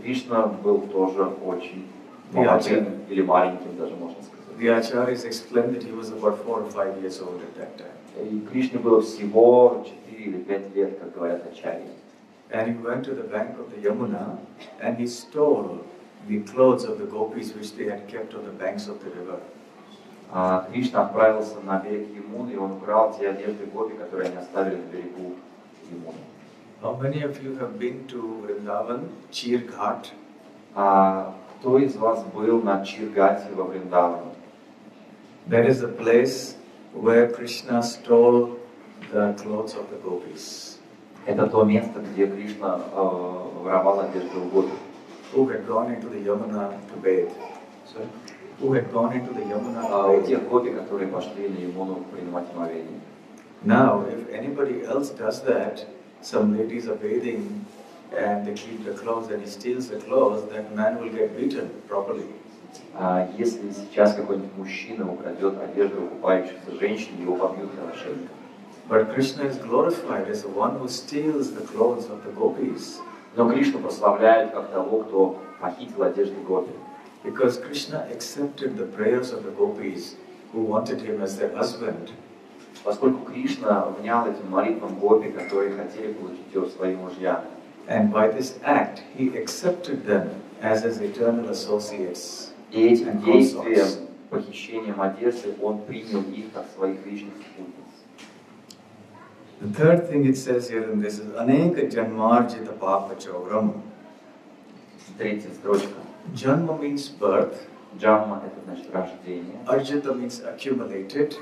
Кришна был тоже очень молодым или маленьким, даже можно сказать. The acharyas explained that he was about 4 or 5 years old at that time. И Кришне было всего 4 или 5 лет, как говорят ачарьи. And he went to the bank of the Yamuna and he stole the clothes of the gopis which they had kept on the banks of the river. Кришна отправился на берег Ямуны, и он украл те одежды гопи, которые они оставили на берегу Ямуны. How many of you have been to Vrindavan, Chir Ghat? Кто из вас был на Чиргате во Вриндаване? That is the place where Krishna stole the clothes of the gopis. Это то место, где Кришна воровал одежду у гопи. Who had gone into the Yamuna to bathe? Sorry? Who had gone into the Yamuna to У bathe? тех гопи, которые пошли на Ямуну принимать омовение. Now, if anybody else does that, some ladies are bathing and they keep the clothes and he steals the clothes, that man will get beaten properly. Если сейчас какой-нибудь мужчина украдет одежду купающихся женщин, его побьют хорошенько. But Krishna is glorified as the one who steals the clothes of the gopis. Но Кришну прославляют как того, кто похитил одежды гопи. Because Krishna accepted the prayers of the gopis who wanted him as their husband. Поскольку Кришна внял этим молитвам гопи, которые хотели получить его в свои мужья. And by this act, he accepted them as his eternal associates. И этим and действием, consorts. похищением одежды, он принял их как своих вечных спутниц. The third thing it says here in this is Aneka Janmarjita Papa Chauram. Третья строчка. Janma means birth. Джамма — это значит рождение. Arjita means accumulated.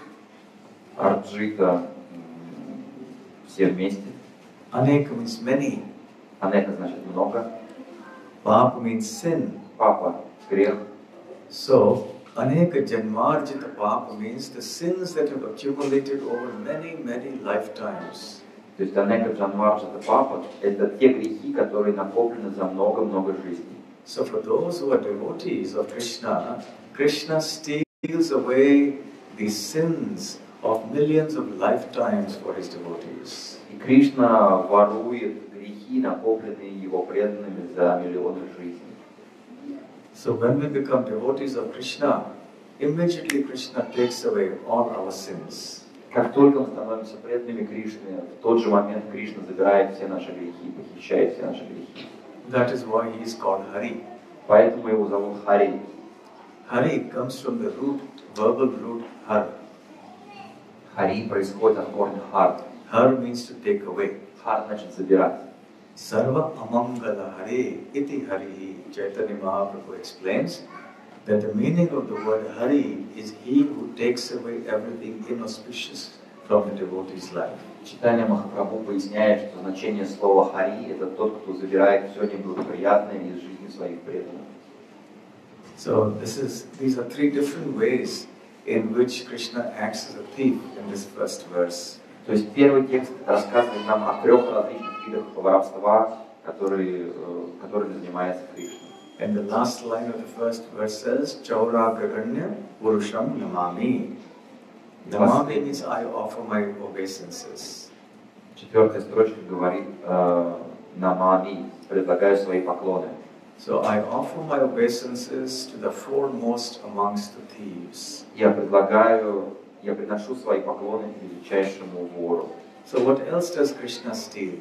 Арджита все вместе. Aneka means many. Анека значит много. Papa means sin. Папа — грех. So, Aneka Janmarjita Papa means the sins that have accumulated over many, many lifetimes. То есть Анека Джанмарджита Папа — это те грехи, которые накоплены за много-много жизней. So for those who are devotees of Krishna, Krishna steals away the sins of millions of lifetimes for his devotees. И Кришна ворует грехи, накопленные его преданными за миллионы жизней. So when we become devotees of Krishna, immediately Krishna takes away all our sins. Как только мы становимся преданными Кришне, в тот же момент Кришна забирает все наши грехи, похищает все наши грехи. That is why he is called Hari. Поэтому его зовут Хари. Hari comes from the root, verbal root har. Хари происходит от корня хар. Har means to take away. Хар значит забирать. Sarva amangala hare iti harihi. Chaitanya Mahaprabhu explains that the meaning of the word Hari is he who takes away everything inauspicious from the devotee's life. Читание Махапрабху поясняет, что значение слова «хари» — это тот, кто забирает все неблагоприятное из жизни своих преданных. So these are three different ways in which Krishna acts as a thief in this first verse. То есть первый текст рассказывает нам о трех различных видах воровства, которыми занимается Кришна. And the last line of the first verse says, Chaura Gaganya Purusham Namami. Namami means I offer my obeisances. Четвертая строчка говорит «намами», предлагаю свои поклоны. So I offer my obeisances to the foremost amongst the thieves. Я приношу свои поклоны величайшему вору. So what else does Krishna steal?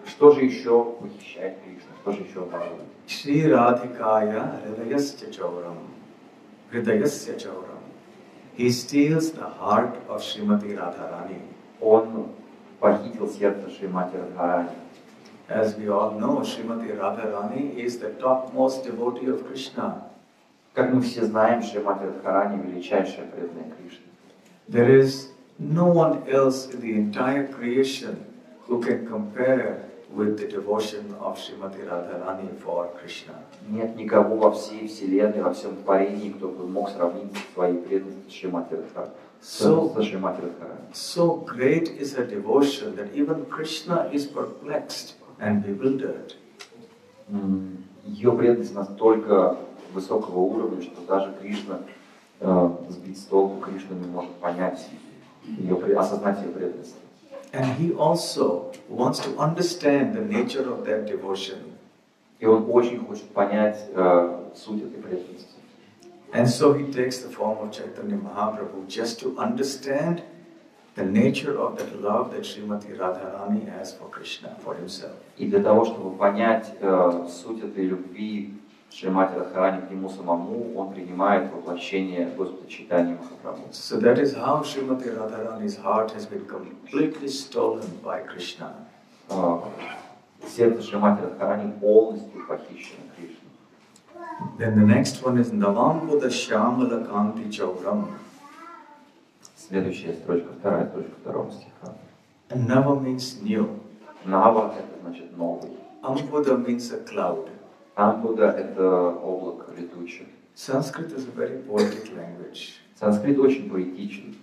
Что же еще похищает Кришна? Что же еще ворует? Shri Radhikaya Hridayasya Chauram. Hridayasya Chauram. He steals the heart of Srimati Radharani. Он похитил сердце Шримати Радхарани. As we all know, Srimati Radharani is the topmost devotee of Krishna. Как мы все знаем, Шримати Радхарани величайшая преданная Кришны. There is no one else in the entire creation who can compare with the devotion of Srimati Radharani for Krishna. Нет никого во всей вселенной, во всем творении, кто бы мог сравнить своей преданностью с Шримати Радхарани. So great is her devotion that even Krishna is perplexed and bewildered. Ее преданность настолько высокого уровня, что даже Кришна сбит с толку, Кришна не может понять осознать ее преданность. And he also wants to understand the nature of that devotion. И он очень хочет понять суть этой преданности. And so he takes the form of Chaitanya Mahaprabhu just to understand the nature of that love that Srimati Radharani has for Krishna, for himself. И для того, чтобы понять суть этой любви Шримати Радхарани к нему самому, он принимает воплощение Господа Чайтаньи Махапрабху. So that is how Srimati Radharani's heart has been completely stolen by Krishna. Сердце Шримати Радхарани полностью похищено Кришной. Then the next one is Navambuddha Shyamala Kanti Chauram. Следующая строчка, вторая строчка второго стиха. And Nava means new. Нава — это значит новый. Ambuddha means a cloud. Амбуда — это облако летучее. Sanskrit is a very poetic language. Санскрит очень поэтичен.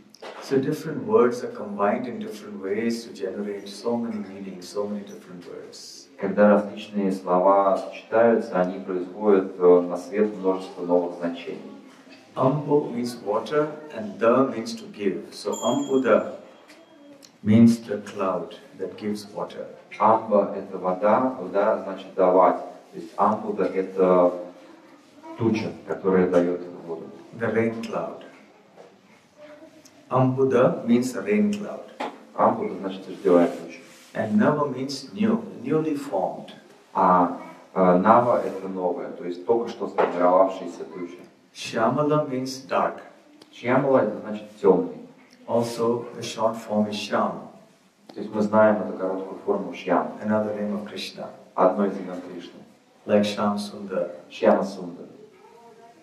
So different words are combined in different ways to generate so many meanings, so many different words. Когда различные слова сочетаются, они производят на свет множество новых значений. Ambu means water and da means to give. So Ambuddha means the cloud that gives water. Амба — это вода, вода значит давать. То есть Амбуда — это туча, которая дает воду. The rain cloud. Ambuddha means the rain cloud. Амбуда значит дождевая туча. And Nava means new, newly formed. А Нава — это новое, то есть только что сформировавшаяся туча. Shyamala means dark. Шьямала — это значит темный. Also, the short form is Shyam, То есть мы знаем эту короткую форму Шьям, another name of Krishna, одно из имен Кришны. like Shyam Sundar. Шьяма Сундар.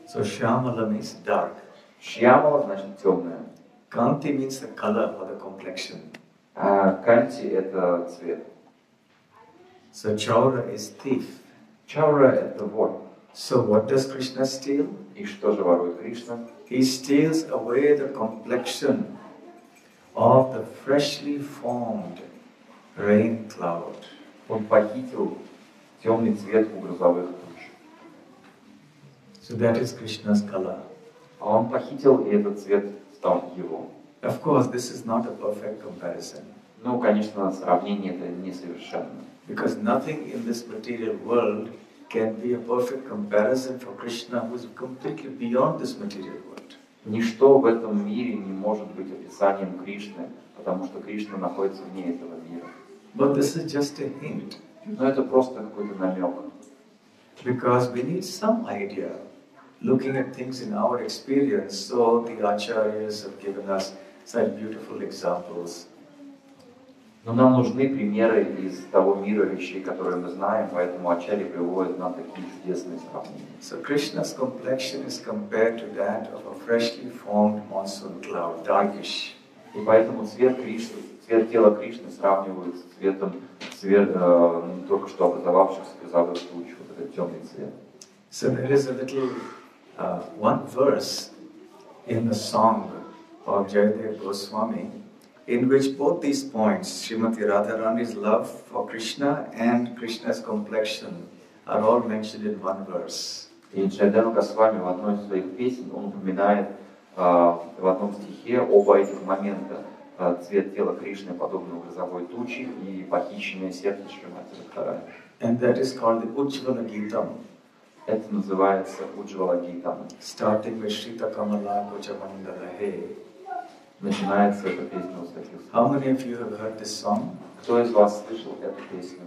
So Shyamala means dark. Шьямала значит темная. Kanti means the color or the complexion. А Канти — это цвет. So Chaura is thief. Чаура — это вор. So what does Krishna steal? И что же ворует Кришна? He steals away the complexion of the freshly formed rain cloud. Он похитил темный цвет у грозовых туч. So that is Krishna's color. А он похитил, и этот цвет стал его. Of course, this is not a perfect comparison. Ну, конечно, сравнение это несовершенно. Because nothing in this material world can be a perfect comparison for Krishna, who is completely beyond this material world. Ничто в этом мире не может быть описанием Кришны, потому что Кришна находится вне этого мира. But this is just a hint. Но это просто какой-то намек. Because we need some idea, looking at things in our experience. So the acharyas have given us such beautiful examples. Но нам нужны примеры из того мира вещей, которые мы знаем, поэтому ачарьи приводят нам такие чудесные сравнения. So Krishna's complexion is compared to that of a freshly formed monsoon cloud, darkish. И поэтому цвет тела Кришны сравнивают с цветом только что образовавшихся грозовых туч, вот этот темный цвет. So there is a little one verse in the song of Jayadev Goswami, in which both these points, Srimati Radharani's love for Krishna and Krishna's complexion, are all mentioned in one verse. И Джайадева Госвами в одной из своих песен он упоминает в одном стихе оба этих момента: цвет тела Кришны, подобного грозовой тучи, и похищенное сердце Шримати Радхарани. And that is called the Ujjvala Geetam. Это называется Уджвала Гитам. Starting with Shrita Kamala Kochamandala He. Начинается эта песня вот с таких слов. How many of you have heard this song? Кто из вас слышал эту песню?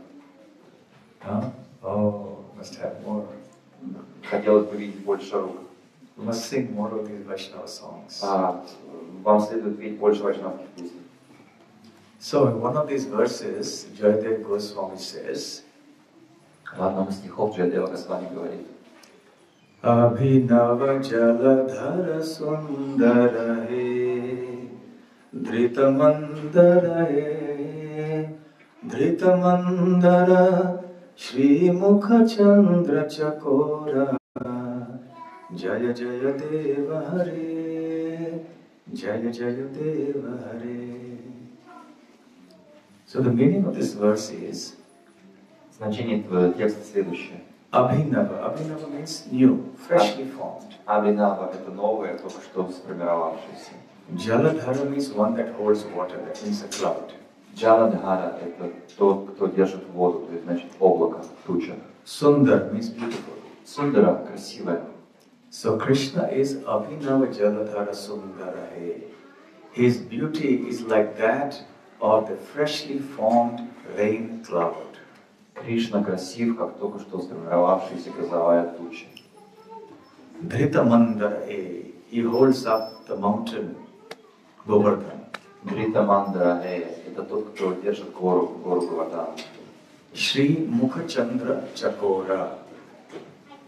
Huh? Oh, must have more. Хотелось бы видеть больше рук. We must sing more of these Vaishnava songs. Вам следует петь больше вайшнавских песен. So in one of these verses, Jayadev Goswami says, В одном из стихов Джайадева Госвами говорит: Abhinava jaladhara sundara he, dhritamandara he, dhritamandara Shri Mukha Chandra Chakora, Jaya Jaya Deva Hare, Jaya Jaya Deva Hare. So the meaning of this verse is, Значение этого текста следующее. Abhinava. Abhinava means new, freshly formed. Абхинава — это новое, только что сформировавшееся. Jaladhara means one that holds water, that means a cloud. Джаладхара — это тот, кто держит воду, то есть, значит, облако, туча. Sundar means beautiful. Сундара — красивая. So Krishna is Abhinava Jaladhara Sundara He. His beauty is like that of the freshly formed rain cloud. Кришна красив, как только что сформировавшаяся грозовая туча. Dhritamandara He. He holds up the mountain, Govardhan. Дрита это тот, кто держит гору Govardhan. Shri Mukha Chandra Chakora.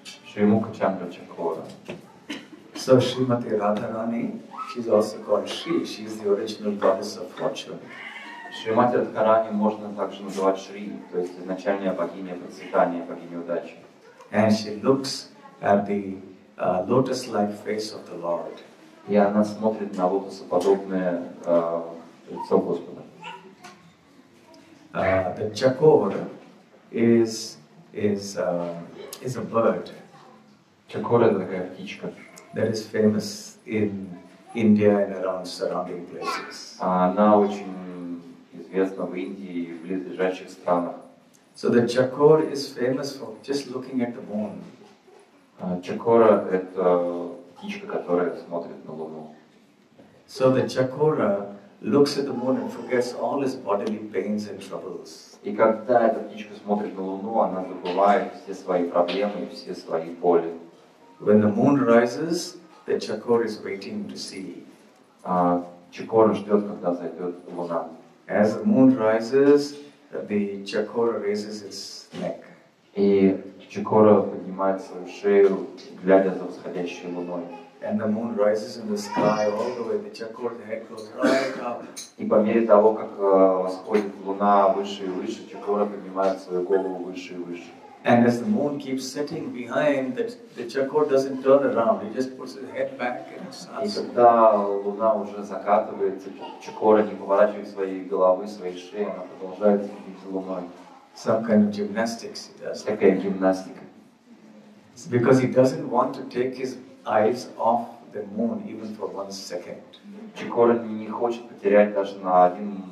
Шри Муха Чандра Чакора. So Srimati Radharani, she's also called Shri. She is the original goddess of fortune. Шримати Радхарани можно также называть Шри, то есть изначальная богиня процветания, богиня удачи. And she looks at the lotus-like face of the Lord. И она смотрит на лотосоподобное лицо Господа. The chakor is a bird. Чакора — это такая птичка. That is famous in India and around surrounding places. Она очень известна в Индии и в близлежащих странах. So the chakor is famous for just looking at the moon. Чакора — это птичка, которая смотрит на Луну. So the chakora looks at the moon and forgets all his bodily pains and troubles. И когда эта птичка смотрит на Луну, она забывает все свои проблемы и все свои боли. When the moon rises, the chakor is waiting to see. Чакора ждет, когда зайдет Луна. As the moon rises, the chakora raises its neck. И Чакора поднимает свою шею, глядя за восходящей Луной. And the moon rises in the sky all the way. The chakor's head goes right up. И по мере того, как восходит Луна выше и выше, Чакора поднимает свою голову выше и выше. And as the moon keeps setting behind, the chakor doesn't turn around. He just puts his head back and И starts. когда Луна уже закатывается, Чакора не поворачивает своей головы, своей шеи, она продолжает следить за Луной. Some kind of gymnastics he does. Такая гимнастика. It's because he doesn't want to take his eyes off the moon even for 1 second. Чакора не хочет потерять даже на один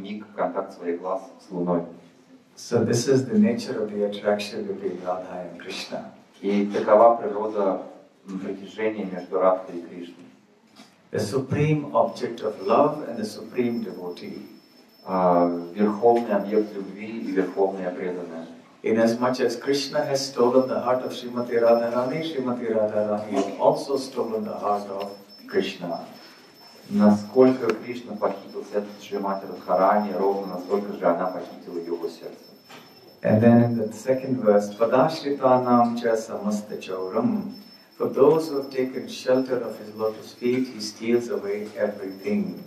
миг контакт своих глаз с Луной. So this is the nature of the attraction between Radha and Krishna. И такова природа притяжения между Радхой и Кришной. The supreme object of love and the supreme devotee. Верховный объект любви и верховная преданная. Inasmuch as Krishna has stolen the heart of Srimati Radharani, Srimati Radharani has also stolen the heart of Krishna. Насколько Кришна похитил сердце Шримати Радхарани, ровно настолько же она похитила его сердце. And then in the second verse, Padashritanam cha samasta chauram. For those who have taken shelter of his lotus feet, he steals away everything.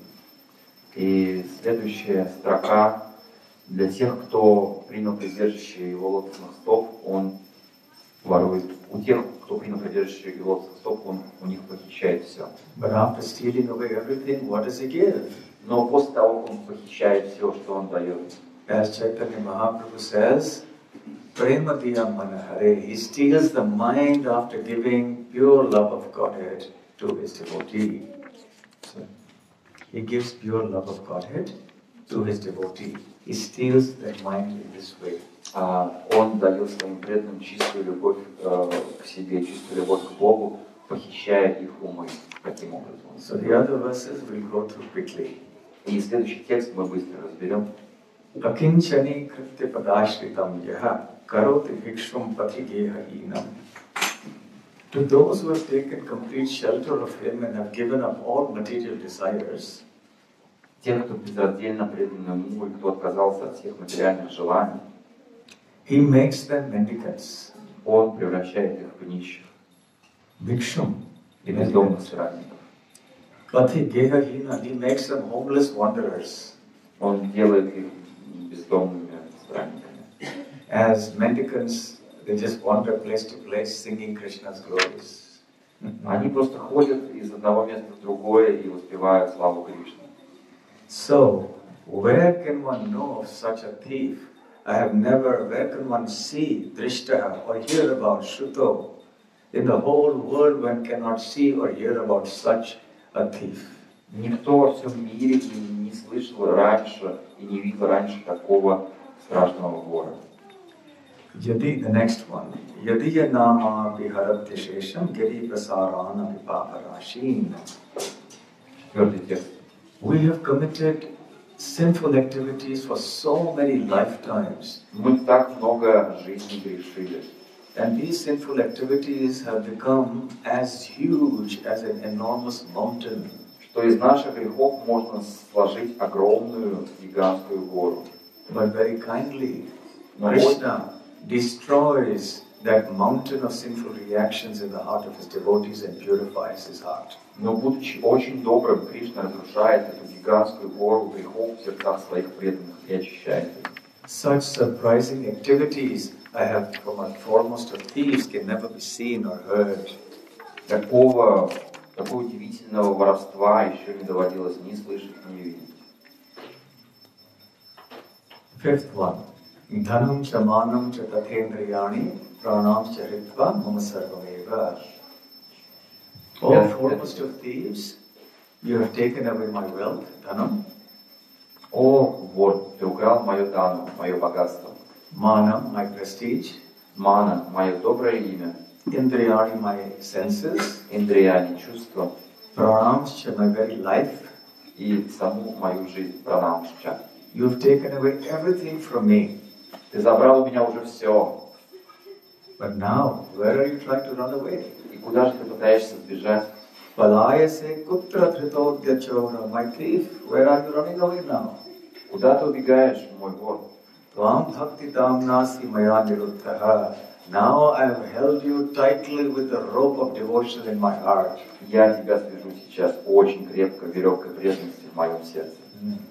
И следующая строка: для тех, кто принял прибежище его лотосных стоп, он ворует. У тех, кто принял придержащий лотосных стоп, у них похищает все. But after stealing away everything, what does he give? Но после того, как он похищает все, что он дает, As Chaitanya Mahaprabhu says, Premadiya Manahare, he steals the mind after giving pure love of Godhead to his devotee. So, he gives pure love of Godhead to his devotee. He steals that mind in this way. Он дает своим преданным чистую любовь к себе, чистую любовь к Богу, похищая их умы таким образом. So the other verses we'll go through quickly. И следующий текст мы быстро разберем. Akinchani kritya padashritam yaha karoti vikshvam patigeha inam. To those who have taken complete shelter of him and have given up all material desires, Тем, кто безраздельно предан ему и кто отказался от всех материальных желаний, he makes them mendicants. он превращает их в нищих Viksham. и бездомных странников. Patigeha inam. He makes them homeless wanderers. Он делает их бездомными странниками. As mendicants, they just wander place to place singing Krishna's glories. Они просто ходят из одного места в другое и воспевают славу Кришны. So, where can one know of such a thief? Where can one see Drishta or hear about Shruto? In the whole world one cannot see or hear about such a thief. Никто во всем мире не слышал раньше и не видел раньше такого страшного вора. The next one. Yadiya nama viharatya shesham giri prasarana vipaparashin. Четвертый текст. We have committed sinful activities for so many lifetimes. Мы так много жизней грешили. And these sinful activities have become as huge as an enormous mountain. Что из наших грехов можно сложить огромную гигантскую гору. But very kindly, Krishna destroys that mountain of sinful reactions in the heart of his devotees and purifies his heart. Но будучи очень добрым, Кришна разрушает эту гигантскую гору грехов в сердцах своих преданных и очищает их. Such surprising activities I have from foremost of thieves can never be seen or heard. Такого удивительного воровства еще не доводилось ни слышать, ни видеть. Fifth one. Dhanam cha manam cha tathendriyani pranam cha hitva mama sarvameva. O foremost of thieves, you have taken away my wealth, dhanam. О, вор, ты украл мою дану, мое богатство. Manam, my prestige. Мана, мое доброе имя. Indriyani, my senses. Индрияни, чувства. Pranamscha, my very life. И саму мою жизнь, пранамшча. You have taken away everything from me. Ты забрал у меня уже все. But now, where are you trying to run away? И куда же ты пытаешься сбежать? Palayase kutra dhritodya chora, my thief, where are you running away now? Куда ты убегаешь, мой вор? Tvam bhakti tamnasi maya niruddhaha. Now I have held you tightly with the rope of devotion in my heart. Я тебя свяжу сейчас очень крепко веревкой преданности в моем сердце.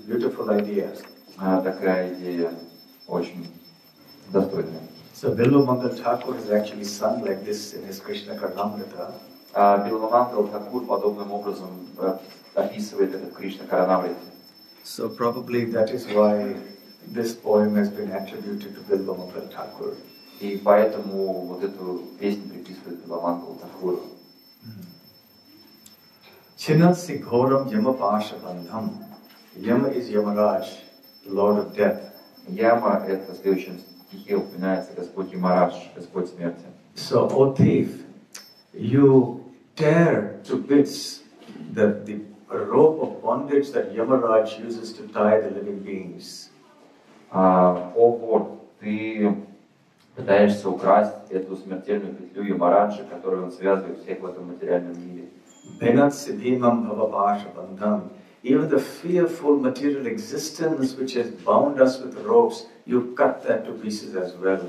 Beautiful idea. Такая идея очень достойная. So Bilvamangal Thakur has actually sung like this in his Krishna Karnamrita. Билвамангал Тхакур подобным образом описывает это в Кришна Каранамрите. So probably that is why this poem has been attributed to Bilvamangal Thakur. И поэтому вот эту песню приписывает Билвамангалу Тхакуру. Chinatsi ghoram yama pasha bandham. Yama is Yamaraj, the Lord of Death. Яма — это в следующем стихе упоминается Господь Ямарадж, Господь смерти. So, O thief, you tear to bits the rope of bondage that Yamaraj uses to tie the living beings. О вор, ты пытаешься украсть эту смертельную петлю Ямараджа, которую он связывает всех в этом материальном мире. Benat siddhimam bhavapasha bandham. Even the fearful material existence which has bound us with ropes, you cut that to pieces as well.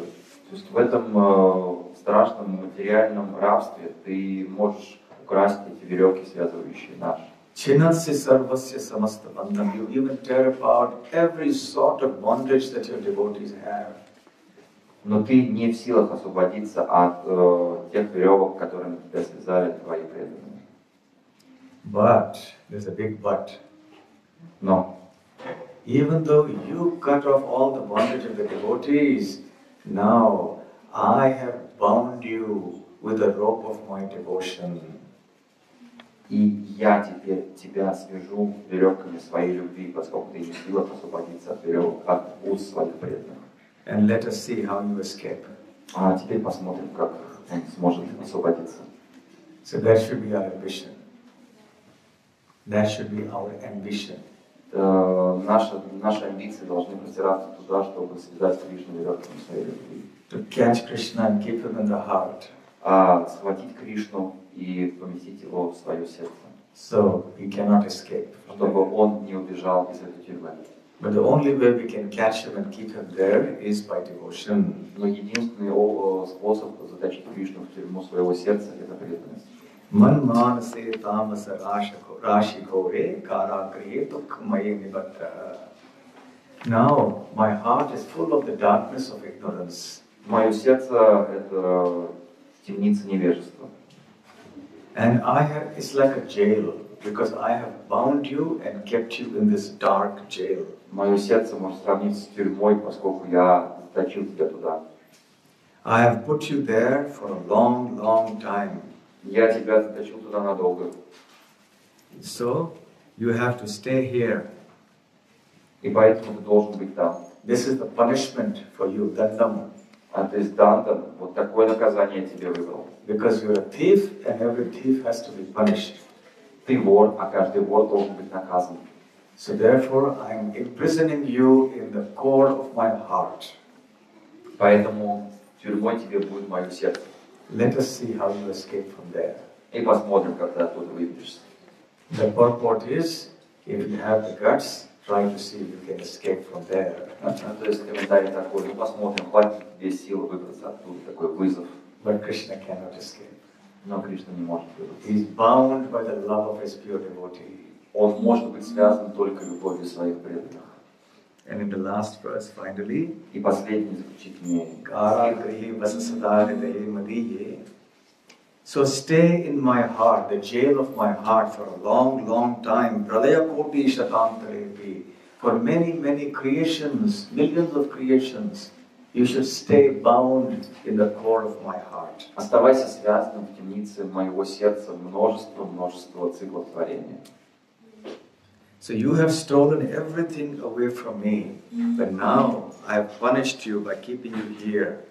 То есть в этом страшном материальном рабстве ты можешь украсть эти веревки, связывающие нас. Chinatsi sarvasya samasta bandham. You even tear apart every sort of bondage that your devotees have. Но ты не в силах освободиться от тех веревок, которыми тебя связали твои преданные. But, there's a big but. Но, Even though you cut off all the bondage of the devotees, now I have bound you with the rope of my devotion. и я теперь тебя свяжу веревками своей любви, поскольку ты не в силах освободиться от веревок, от уз своих преданных. And let us see how you escape. А теперь посмотрим, как он сможет освободиться. So that should be our ambition. That should be our ambition. Наши амбиции должны простираться туда, чтобы связать Кришну веревками своей любви. To catch Krishna and keep him in the heart. Схватить Кришну и поместить его в свое сердце. So he cannot escape. Чтобы он не убежал из этой тюрьмы. But the only way we can catch him and keep him there is by devotion. Но единственный способ заточить Кришну в тюрьму своего сердца – это преданность. Man manase tamasa rashi kore kara kriye tukmaye nibatta. Now my heart is full of the darkness of ignorance. Мое сердце – это темница невежества. And it's like a jail, because I have bound you and kept you in this dark jail. Мое сердце можно сравнить с тюрьмой, поскольку я заточил тебя туда. I have put you there for a long, long time. Я тебя заточил туда надолго. So you have to stay here. И поэтому ты должен быть там. This is the punishment for you, dandam. А ты сдан, вот такое наказание я тебе выбрал. Because you're a thief, and every thief has to be punished. Ты вор, а каждый вор должен быть наказан. So therefore, I am imprisoning you in the core of my heart. Поэтому тюрьмой тебе будет мое сердце. Let us see how you escape from there. И посмотрим, как ты оттуда выберешься. The purport is, if you have the guts, try to see if you can escape from there. То есть комментарий такой, ну посмотрим, хватит тебе силы выбраться оттуда, такой вызов. But Krishna cannot escape. Но Кришна не может выбраться. He is bound by the love of his pure devotee. Он может быть связан только любовью своих преданных. And in the last verse, finally, И последний заключительный. So stay in my heart, the jail of my heart, for a long, long time. For many, many creations, millions of creations, you should stay bound in the core of my heart. Оставайся связанным в темнице моего сердца множество циклов творения. So you have stolen everything away from me, but now I have punished you by keeping you here,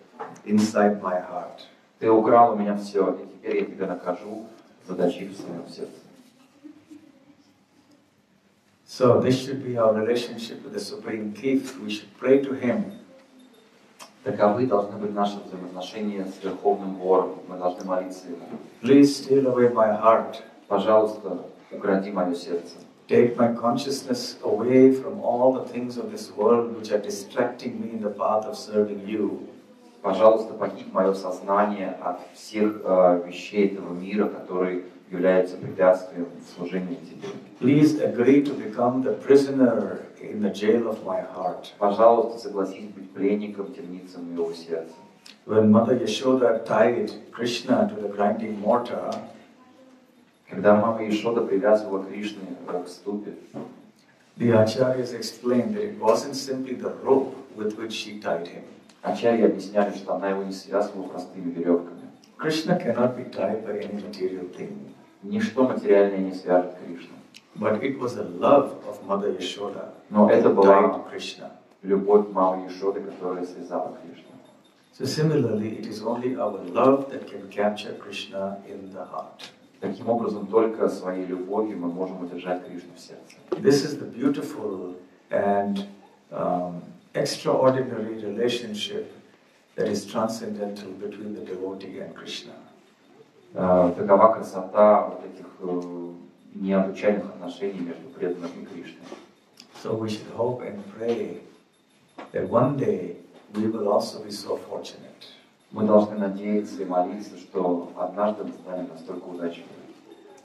inside my heart. Ты украл у меня все, и теперь я тебя накажу, заточив в своем сердце. So this should be our relationship with the Supreme Thief. We should pray to Him. Таковы должны быть наши взаимоотношения с Верховным Вором. Мы должны молиться Ему. Please steal away my heart. Пожалуйста, укради мое сердце. Take my consciousness away from all the things of this world which are distracting me in the path of serving you. Пожалуйста, погиб мое сознание от всех вещей этого мира, которые являются препятствием в служении Тебе. Please agree to become the prisoner in the jail of my heart. Пожалуйста, согласись быть пленником темницы моего сердца. When Mother Yashoda tied Krishna to the grinding mortar, когда мама Ешода привязывала Кришну к ступе, the acharyas explained that it wasn't simply the rope with which she tied him. Ачарьи объясняли, что она его не связывала простыми веревками. Krishna cannot be tied by any material thing. Ничто материальное не свяжет Кришну. But it was the love of Mother Yashoda Но это that была tied Krishna. любовь мамы Ешоды, которая связала Кришну. So similarly, it is only our love that can capture Krishna in the heart. Таким образом, только своей любовью мы можем удержать Кришну в сердце. This is the beautiful and extraordinary relationship that is transcendental between the devotee and Krishna. Такова красота вот этих необычайных отношений между преданным и Кришной. So we should hope and pray that one day we will also be so fortunate. Мы должны надеяться и молиться, что однажды мы станем настолько удачливыми.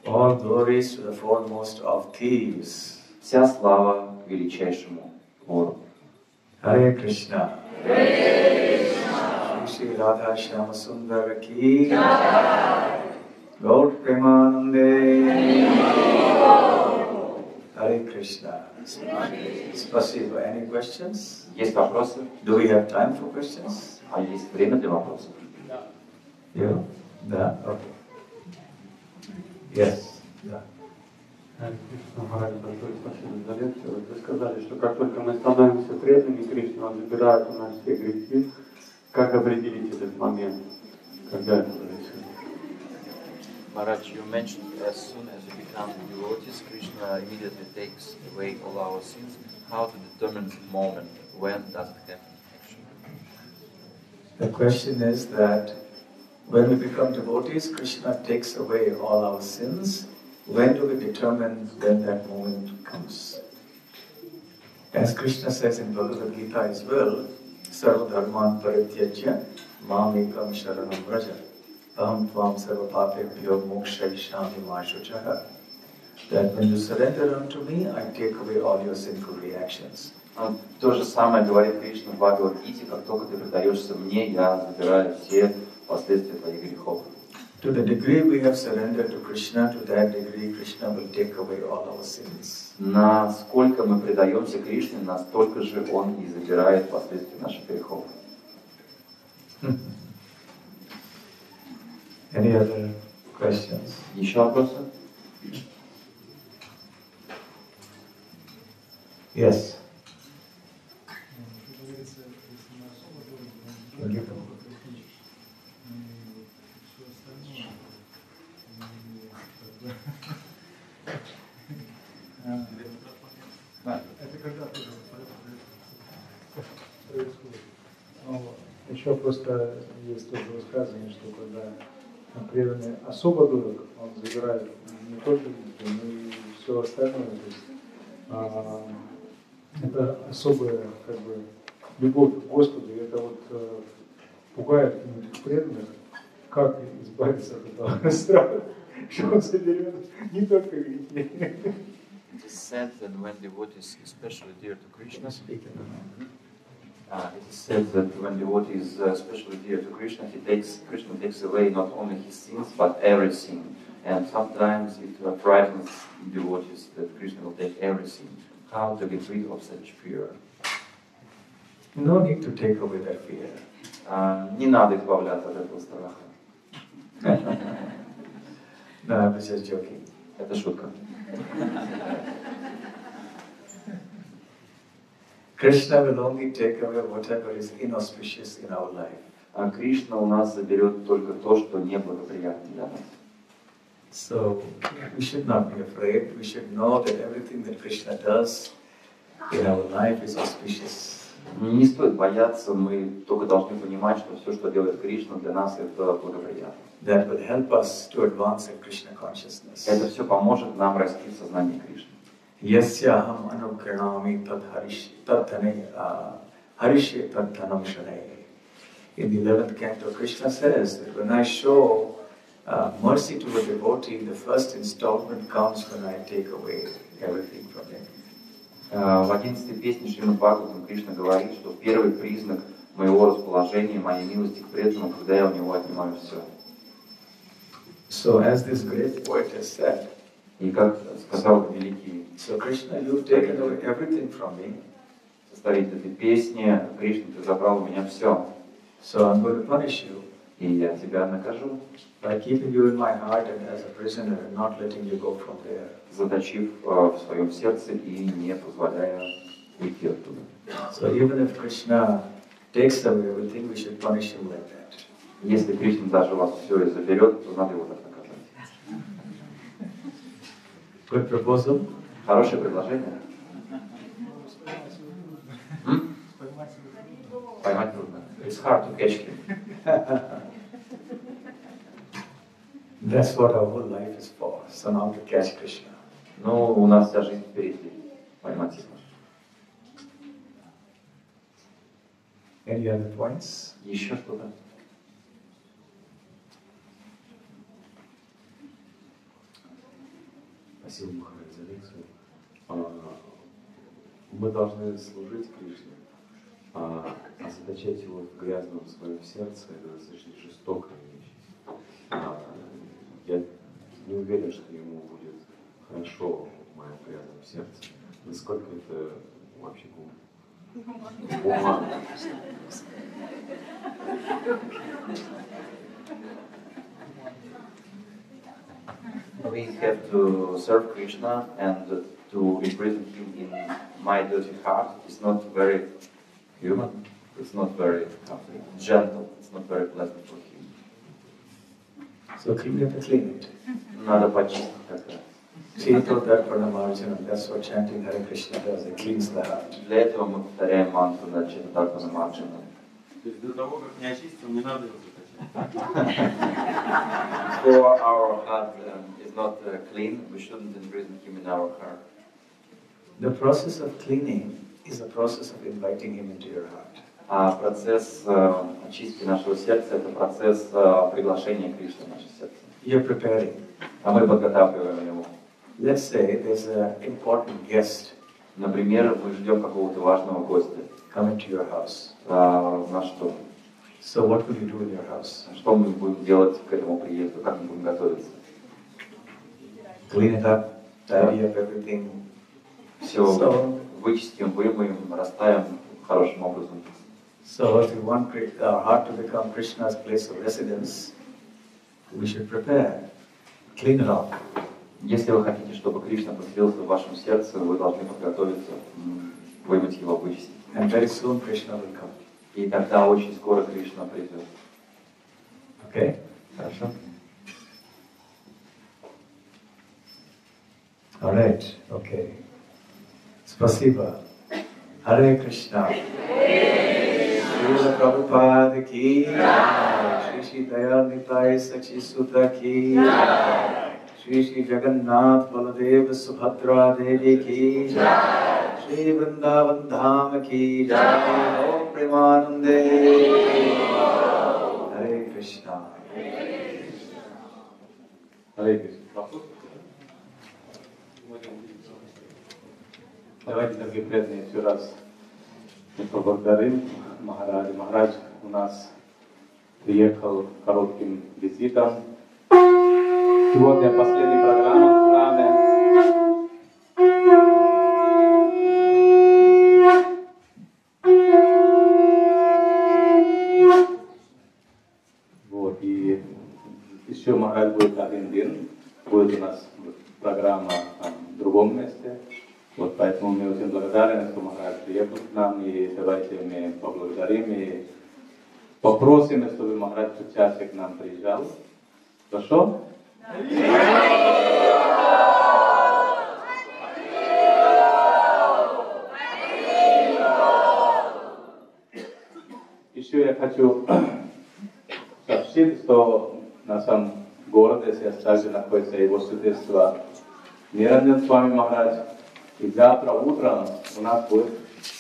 All glories to the foremost of thieves. Вся слава величайшему вору. Hare Krishna. Hare Krishna. Shri Radha Shyama Sundar ki Gaur Premanande Hare Krishna. Spasibo. Any questions? Есть вопросы? Do we have time for questions? А есть время для вопросов? Yeah. Да. Okay. Yes. Да. Большое спасибо за лекцию. Вот вы сказали, что как только мы становимся преданными Кришне, Он забирает у нас все грехи. Как определить этот момент, когда это происходит? Maharaj, you mentioned as soon as we become devotees, Krishna immediately takes away all our sins. How to determine the moment? When does it happen actually? The question is that when we become devotees, Krishna takes away all our sins. When do we determine when that moment comes? As Krishna says in Bhagavad Gita as well, Sarva Dharman Parityajya Mamekam Sharanam Vraja Aham Tvam Sarva Papebhyo Mokshayishami Mashuchaha. That when you surrender unto me, I take away all your sinful reactions. То же самое говорит Кришна в Бхагавад-гите: как только ты предаешься мне, я забираю все последствия твоих грехов. To the degree we have surrendered to Krishna, to that degree Krishna will take away all our sins. Насколько мы предаемся Кришне, настолько же Он и забирает последствия наших грехов. Any other questions? Еще вопросы? Yes. Это когда тоже происходит. Еще просто есть тоже высказывание, что когда преданный особо дорог, он забирает не только деньги, но и все остальное. То есть, это особая как бы любовь к Господу, и это вот пугает многих преданных, как избавиться от этого страха, что он заберет не только грехи. It is said that when devotee is especially dear to Krishna, It is said that when devotee is especially dear to Krishna, Krishna takes away not only his sins but everything. And sometimes it frightens devotees that Krishna will take everything. How to get rid of such fear? No need to take away that fear. Не надо избавляться от этого страха. No, I was just joking. Это шутка. Krishna will only take away whatever is inauspicious in our life. А Кришна у нас заберет только то, что неблагоприятно для нас. So we should not be afraid. We should know that everything that Krishna does in our life is auspicious. Не стоит бояться, мы только должны понимать, что все, что делает Кришна, для нас это благоприятно. That will help us to advance in Krishna consciousness. Это все поможет нам расти в сознании Кришны. Yasyaham anukranami tad harishe tad dhanam shanai. In the 11th canto, Krishna says that when I show mercy to a devotee, the first installment comes when I take away everything from him. В 11-й песне Шримад Бхагаватам Кришна говорит, что первый признак моего расположения, моей милости к преданному, когда я у него отнимаю все. So as this great poet has said, И как сказал великий so Krishna, you've taken away everything from me. составитель этой песни: Кришна, ты забрал у меня все, So I'm going to punish you и я тебя накажу, by keeping you in my heart and as a prisoner and not letting you go from there. заточив в своем сердце и не позволяя уйти оттуда. So even if Krishna takes away everything, we should punish him like that. Если Кришна даже у вас все и заберет, то надо его так наказать. Good proposal. Хорошее предложение. Поймать трудно. It's hard to catch him. That's what our whole life is for, somehow to catch Krishna. Но у нас вся жизнь впереди. Поймать его. Any other points? Еще что-то? Спасибо, Махарадж, за лекцию. Мы должны служить Кришне, а заточать его в грязном своем сердце, это достаточно жестокая вещь. Я не уверен, что ему будет хорошо в моем грязном сердце. Насколько это вообще гуманно. We have to serve Krishna, and to imprison him in my dirty heart is not very human, it's not very gentle, it's not very pleasant for him. So clean it. Надо почистить тогда. She told that Pranamarjana, that's what chanting Hare Krishna does, it cleans the heart. Для этого мы повторяем мантру на Читатарпана Марджана. То есть до того, как не очистил, не надо его заточать. For our heart is not clean, we shouldn't imprison him in our heart. The process of cleaning is a process of inviting him into your heart. А процесс очистки нашего сердца — это процесс приглашения Кришны в наше сердце. You're preparing. А мы подготавливаем его. Let's say there's an important guest. Например, мы ждем какого-то важного гостя come into your house. в наш дом. So what will you do in your house? Что мы будем делать к этому приезду, как мы будем готовиться? Clean it up, tidy up everything. Все вычистим, вымоем, расставим хорошим образом. So if you want our heart to become Krishna's place of residence, we should prepare, clean it up. Если вы хотите, чтобы Кришна поселился в вашем сердце, вы должны подготовиться, вымыть его, вычистить. And very soon Krishna will come. И тогда очень скоро Кришна придет. Okay? Хорошо? All right, okay. Спасибо. Hare Krishna. Srila Prabhupada ki Shri Shri Dayal Nitai Sachi Sutta ki Shri Shri Jagannath Baladev Subhadra Devi ki Shri Vrindavan Dham ki Om Premanande. Hare Krishna. Hare Krishna. Давайте, дорогие преданные, еще раз мы поблагодарим Махараджа. Махарадж у нас приехал коротким визитом. Сегодня последняя программа в храме. Вот, и еще Махарадж будет один день. Будет у нас программа в другом месте. Вот поэтому мы очень благодарны, что Махарадж приехал к нам, и давайте мы поблагодарим и попросим, чтобы Махарадж чаще к нам приезжал. Хорошо? Еще я хочу сообщить, что в нашем городе сейчас также находится его святейство Ниранджан Свами Махарадж. И завтра утром у нас будет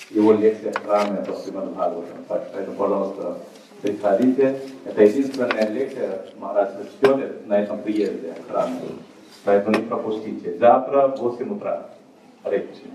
его лекция в храме по Шримад Бхагаватам. Поэтому, пожалуйста, приходите. Это единственная лекция Махарадж чтет на этом приезде в храме. Поэтому не пропустите. Завтра в 8 утра. Харе Кришна.